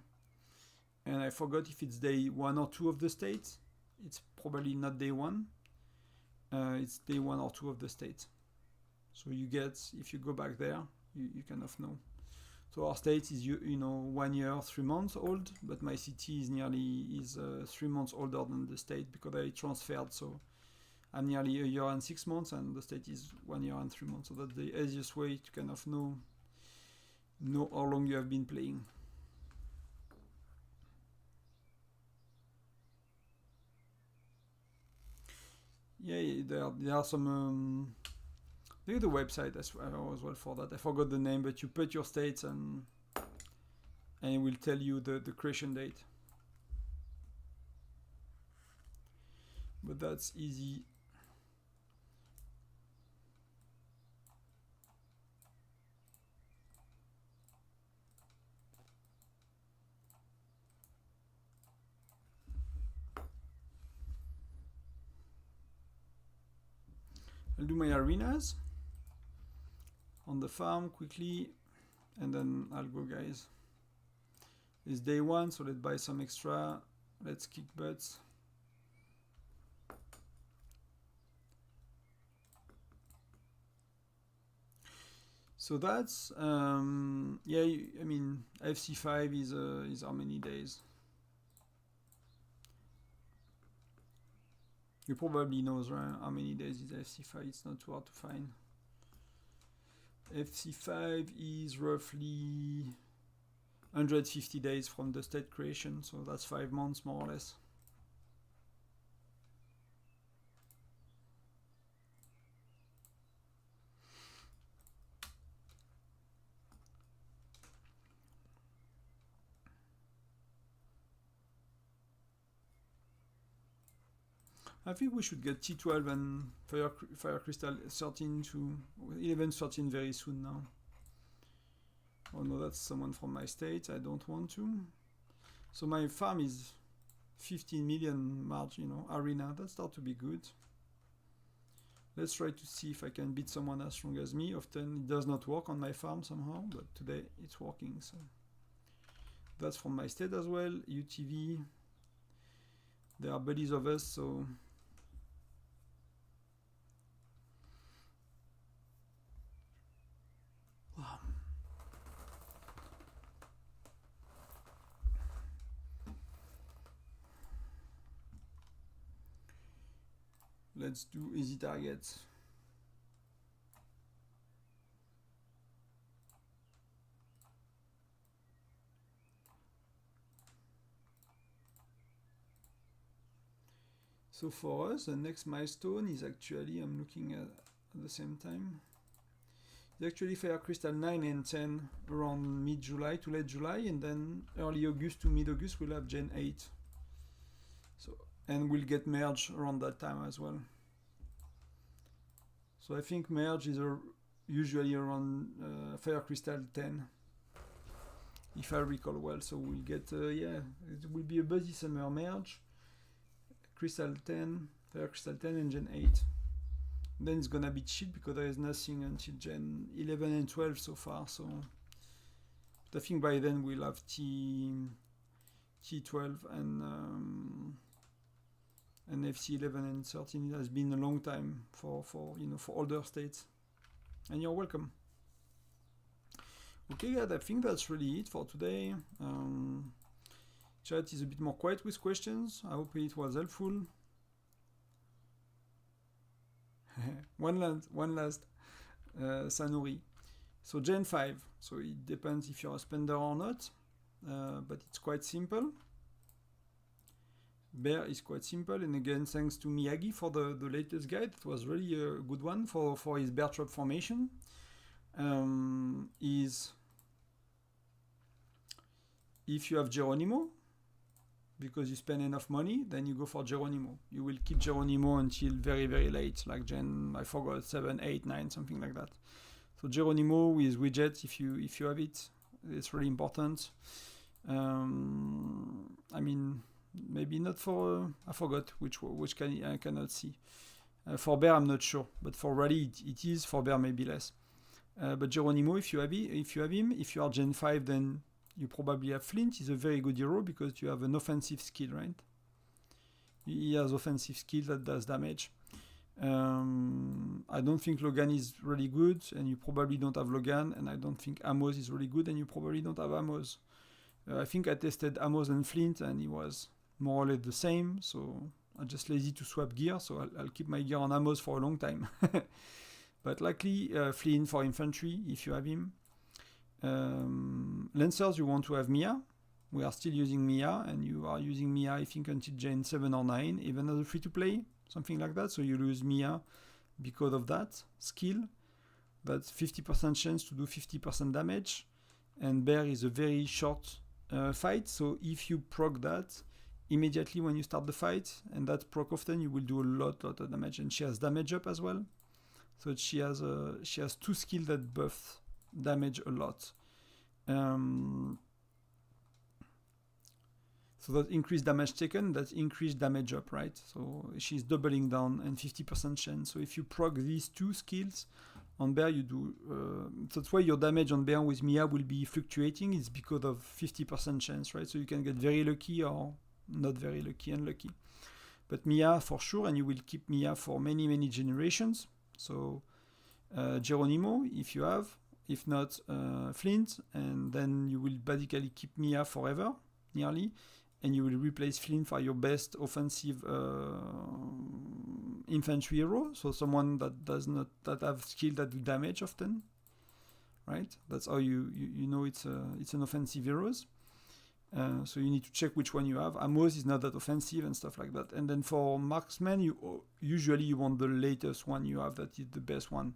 And I forgot if it's day 1 or 2 of the state. It's probably not day 1. It's day 1 or 2 of the state. So you get, if you go back there, you kind of know. So our state is, you know, 1 year, 3 months old, but my city is 3 months older than the state because I transferred. So I'm nearly 1 year and 6 months, and the state is 1 year and 3 months. So that's the easiest way to kind of know how long you have been playing. yeah, there are some. There's the website as well for that. I forgot the name, but you put your states and it will tell you the creation date. But that's easy. I'll do my arenas on the farm quickly, and then I'll go, guys. It's day one, so let's buy some extra. Let's kick butts. So that's yeah. I mean, FC5 is how many days? You probably knows, right? How many days is FC5? It's not too hard to find. FC5 is roughly 150 days from the state creation, so that's 5 months more or less. I think we should get T12 and Fire Crystal 13 to 11, 13 very soon now. Oh no, that's someone from my state. I don't want to. So my farm is 15 million March, arena. That starts to be good. Let's try to see if I can beat someone as strong as me. Often it does not work on my farm somehow, but today it's working. So that's from my state as well. UTV. They are buddies of us, so let's do easy targets. So for us, the next milestone is actually, I'm looking at the same time, it's actually Fire Crystal 9 and 10 around mid-July to late July, and then early August to mid-August we'll have Gen 8. So, and we'll get merge around that time as well. So I think merge is usually around Fire Crystal 10, if I recall well. So we'll get, yeah, it will be a busy summer merge. Crystal 10, Fire Crystal 10 and Gen 8. Then it's gonna be cheap because there is nothing until Gen 11 and 12 so far. So but I think by then we'll have T12 and FC 11 and 13. It has been a long time for older states. And you're welcome. Okay, guys, I think that's really it for today. Chat is a bit more quiet with questions. I hope it was helpful. one last Sanuri. So Gen 5. So it depends if you're a spender or not, but it's quite simple. Bear is quite simple, and again, thanks to Miyagi for the latest guide. It was really a good one for his bear trap formation. Is if you have Geronimo, because you spend enough money, then you go for Geronimo. You will keep Geronimo until very, very late, like Gen, I forgot, 7, 8, 9, something like that. So Geronimo with widget, if you have it, it's really important. I mean, maybe not for, I forgot which I cannot see. For bear, I'm not sure, but for rally, it is. For bear, maybe less. But Geronimo, if you have him, if you are Gen 5, then you probably have Flint. He's a very good hero because you have an offensive skill, right? He has offensive skill that does damage. I don't think Logan is really good, and you probably don't have Logan, and I don't think Amos is really good, and you probably don't have Amos. I think I tested Amos and Flint, and he was more or less the same, so I'm just lazy to swap gear, so I'll keep my gear on Amos for a long time. But likely Flint for infantry, if you have him. Lancers, you want to have Mia. We are still using Mia, and you are using Mia, I think, until Gen 7 or 9, even as a free-to-play. something like that. So you lose Mia because of that skill. That's 50% chance to do 50% damage, and bear is a very short fight, so if you proc that immediately when you start the fight, and that proc often, you will do a lot of damage. And she has damage up as well, so she has 2 skills that buff damage a lot. So that increased damage taken, that's increased damage up, right? So she's doubling down and 50% chance. So if you proc these 2 skills on bear, you do. That's why your damage on bear with Mia will be fluctuating. It's because of 50% chance, right? So you can get very lucky or not very lucky, unlucky. But Mia for sure, and you will keep Mia for many, many generations. So Geronimo, if you have, if not Flint, and then you will basically keep Mia forever, nearly, and you will replace Flint for your best offensive infantry hero, so someone that does not have skill that do damage often, right? That's how you know it's an offensive heroes. So you need to check which one you have. Amos is not that offensive and stuff like that. And then for marksman, you usually want the latest one you have that is the best one.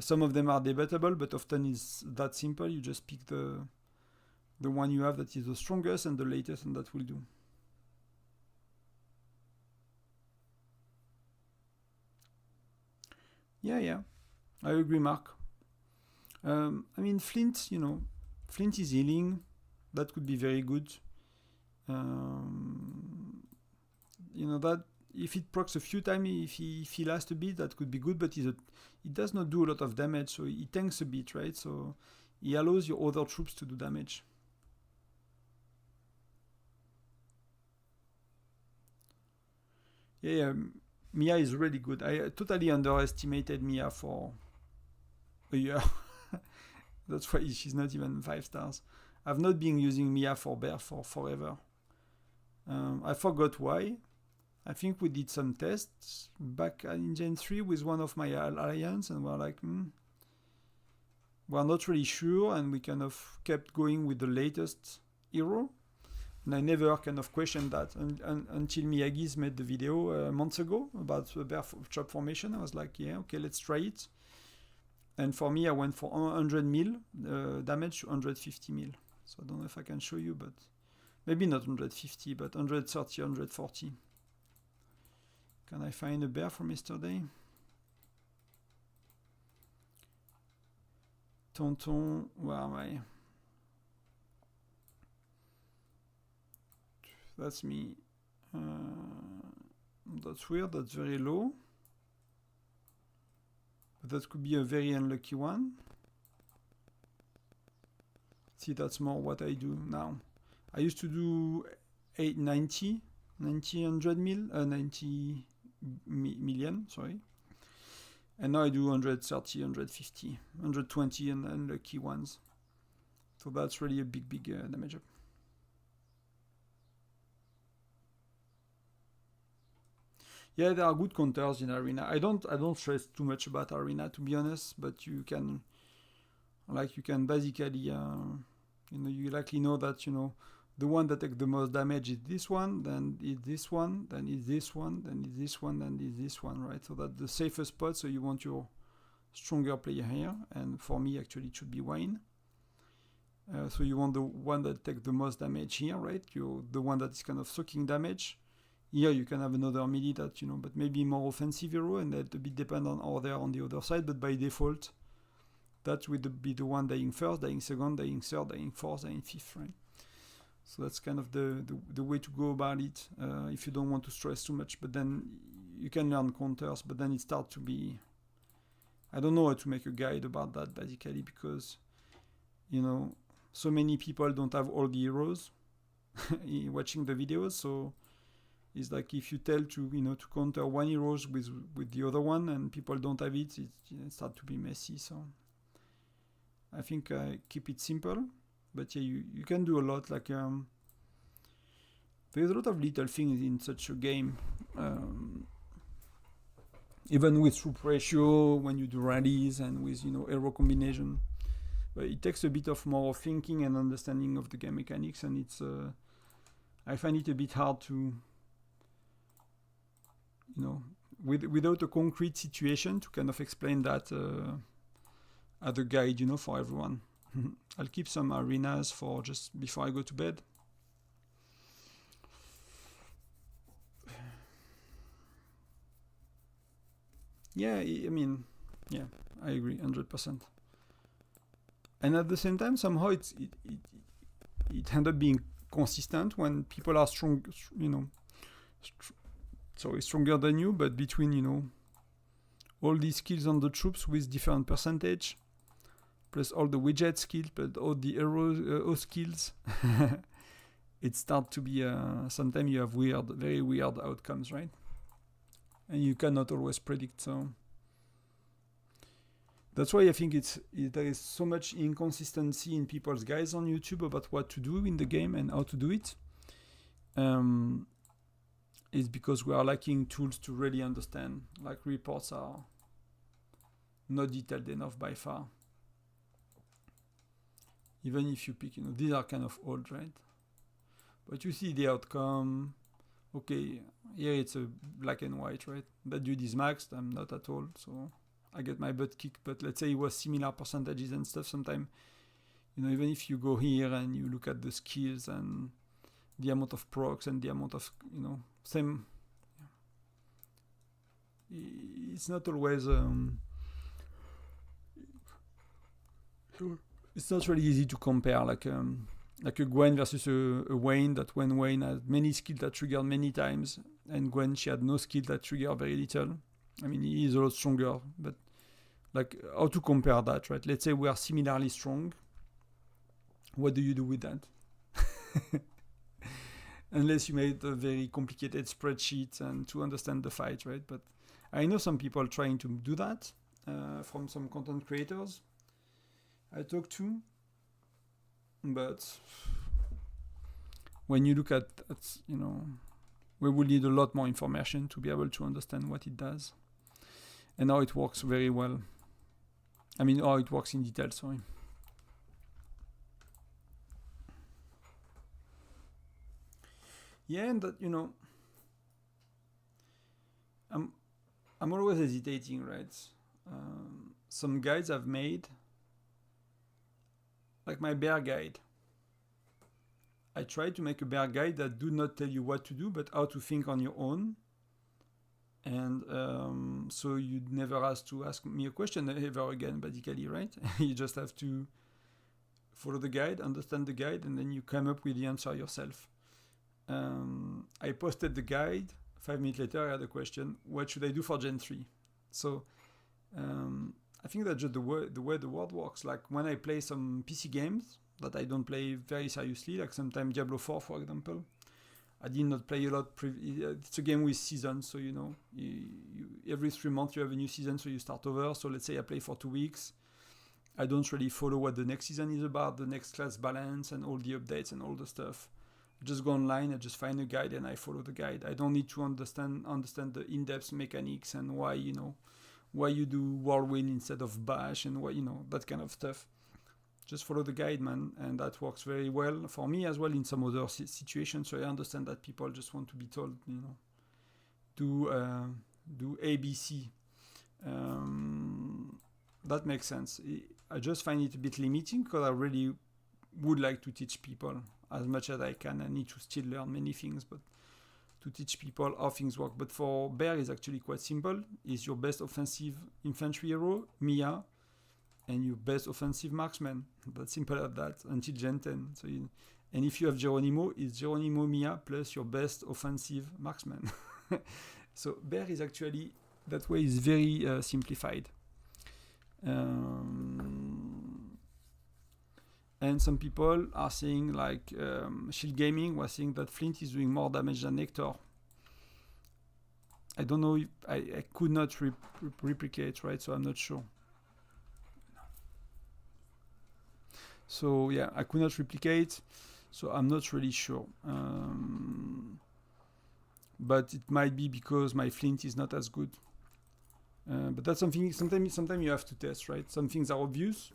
Some of them are debatable, but often it's that simple. You just pick the one you have that is the strongest and the latest, and that will do. Yeah, I agree, Mark. I mean, Flint, Flint is healing. That could be very good. That if it procs a few times, if he lasts a bit, that could be good, but it does not do a lot of damage, so he tanks a bit, right? So he allows your other troops to do damage. Yeah, Mia is really good. I totally underestimated Mia for a year. That's why she's not even 5 stars. I've not been using Mia for bear for forever. I forgot why. I think we did some tests back in Gen 3 with one of my alliance, and we're like, we're not really sure, and we kind of kept going with the latest hero. And I never kind of questioned that until Miyagi's made the video months ago about the bear trap formation. I was like, yeah, okay, let's try it. And for me, I went for 100 mil damage to 150 mil. So I don't know if I can show you, but maybe not 150, but 130, 140. Can I find a bear from yesterday? Tonton, where am I? That's me. That's weird, that's very low. But that could be a very unlucky one. See, that's more what I do now. I used to do 90 million, sorry. And now I do 130, 150, 120 and unlucky ones. So that's really a big damage up. Yeah, there are good counters in Arena. I don't stress too much about Arena, to be honest, but you can basically, you likely know that, the one that takes the most damage is this one, then is this one, then is this one, then is this one, then is this one, right? So that's the safest spot, so you want your stronger player here, and for me, actually, it should be Wayne. So you want the one that takes the most damage here, right? The one that is kind of soaking damage. Here you can have another melee that, but maybe more offensive hero, and that a bit depend on how they are on the other side, but by default, that would be the one dying first, dying second, dying third, dying fourth, dying fifth, right? So that's kind of the way to go about it, if you don't want to stress too much, but then you can learn counters, but then it starts to be, I don't know how to make a guide about that, basically, because, so many people don't have all the heroes watching the videos, so it's like if you tell to counter one heroes with the other one and people don't have it, it starts to be messy. So I think I keep it simple, but yeah, you can do a lot. Like there's a lot of little things in such a game. Even with troop ratio, when you do rallies and with hero combination, but it takes a bit of more thinking and understanding of the game mechanics, and it's I find it a bit hard to you know, without a concrete situation to kind of explain that as a guide, you know, for everyone. I'll keep some arenas for just before I go to bed. Yeah, I mean, yeah, I agree, 100%. And at the same time, somehow it ends up being consistent when people are strong, you know, stronger than you, but between, you know, all these skills on the troops with different percentage, plus all the widget skills, but all the hero skills, it starts to be, sometimes you have very weird outcomes, right? And you cannot always predict, so that's why I think there is so much inconsistency in people's guides on YouTube about what to do in the game and how to do it. Is because we are lacking tools to really understand. Like reports are not detailed enough by far. Even if you pick, you know, these are kind of old, right? But you see the outcome. Okay, here it's a black and white, right? That dude is maxed, I'm not at all, so I get my butt kicked. But let's say it was similar percentages and stuff. Sometimes, you know, even if you go here and you look at the skills and the amount of procs and the amount of, you know, same, it's not always it's not really easy to compare like a Gwen versus a Wayne, that when Wayne had many skills that triggered many times and Gwen, she had no skill that triggered very little. I mean, he is a lot stronger, but like how to compare that, right? Let's say we are similarly strong. What do you do with that? Unless you made a very complicated spreadsheet and to understand the fight, right? But I know some people trying to do that from some content creators I talk to. But when you look at, you know, we will need a lot more information to be able to understand what it does and how it works very well. I mean, how it works in detail, sorry. Yeah, and that, you know, I'm always hesitating, right? Some guides I've made, like my bear guide. I try to make a bear guide that do not tell you what to do, but how to think on your own. And so you'd never have to ask me a question ever again, basically, right? You just have to follow the guide, understand the guide, and then you come up with the answer yourself. I posted the guide. 5 minutes later, I had a question: what should I do for Gen 3? So I think that's just the way the world works. Like when I play some PC games that I don't play very seriously, like sometimes Diablo 4, for example, I did not play a lot. It's a game with seasons, so you know, every 3 months you have a new season, so you start over. So let's say I play for 2 weeks. I don't really follow what the next season is about, the next class balance, and all the updates and all the stuff. I just go online, I just find a guide and I follow the guide. I don't need to understand the in-depth mechanics and why, you know, why you do Whirlwind instead of Bash and why, you know, that kind of stuff. Just follow the guide, man, and that works very well for me as well in some other situations. So I understand that people just want to be told, you know, do ABC. That makes sense. I just find it a bit limiting because I really would like to teach people as much as I can. I need to still learn many things, but to teach people how things work. But for Bear is actually quite simple. It's your best offensive infantry hero, Mia, and your best offensive marksman. That's simple as that until Gen 10. So and if you have Geronimo, it's Geronimo Mia plus your best offensive marksman. So Bear is actually, that way is very simplified. And some people are saying, like Shield Gaming was saying that Flint is doing more damage than Nectar. I don't know if I could not replicate, right? So I'm not sure. So yeah, I could not replicate, so I'm not really sure. But it might be because my Flint is not as good. But that's something, sometimes you have to test, right? Some things are obvious.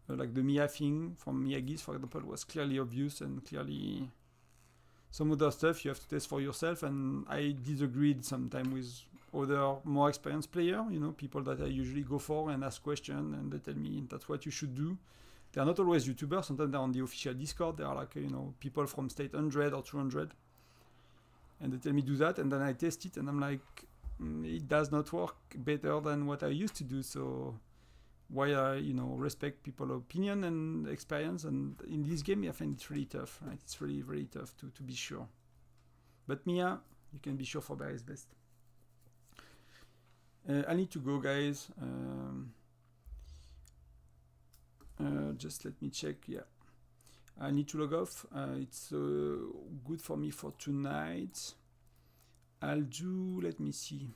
Like the Mia thing from Miyagi's, for example, was clearly obvious, and clearly some other stuff you have to test for yourself. And I disagreed sometimes with other more experienced player, you know, people that I usually go for and ask questions, and they tell me that's what you should do. They're not always YouTubers. Sometimes they're on the official Discord. They are like, you know, people from state 100 or 200. And they tell me do that, and then I test it, and I'm like, it does not work better than what I used to do. So why I, you know, respect people's opinion and experience. And in this game, I find it really tough. Right? It's really, really tough to be sure. But Mia, you can be sure for Barry's best. I need to go, guys. Just let me check. Yeah, I need to log off. It's good for me for tonight. I'll do, let me see.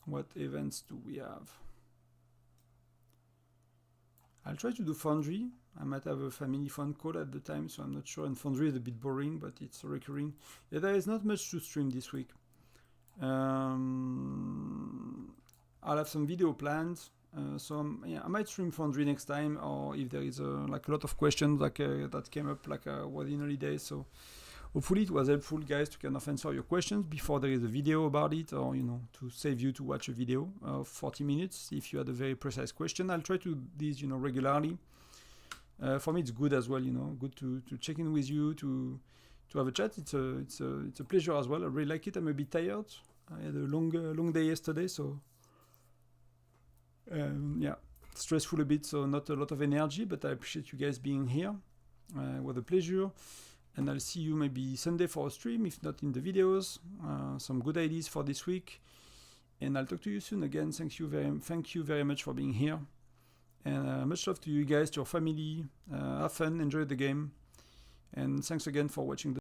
What events do we have? I'll try to do Foundry. I might have a family fun call at the time, so I'm not sure. And Foundry is a bit boring, but it's recurring. Yeah, there is not much to stream this week. I'll have some video plans. Yeah, I might stream Foundry next time, or if there is like a lot of questions like that came up like within holidays. So hopefully it was helpful, guys, to kind of answer your questions before there is a video about it, or you know, to save you to watch a video of 40 minutes if you had a very precise question. I'll try to do these, you know, regularly. For me, it's good as well, you know, good to check in with you, to have a chat. It's a pleasure as well. I really like it. I'm a bit tired. I had a long day yesterday, so yeah, stressful a bit, so not a lot of energy, but I appreciate you guys being here. It was a pleasure, and I'll see you maybe Sunday for a stream, if not in the videos. Some good ideas for this week, and I'll talk to you soon again. Thank you very much for being here, and much love to you guys, to your family. Have fun, enjoy the game, and thanks again for watching the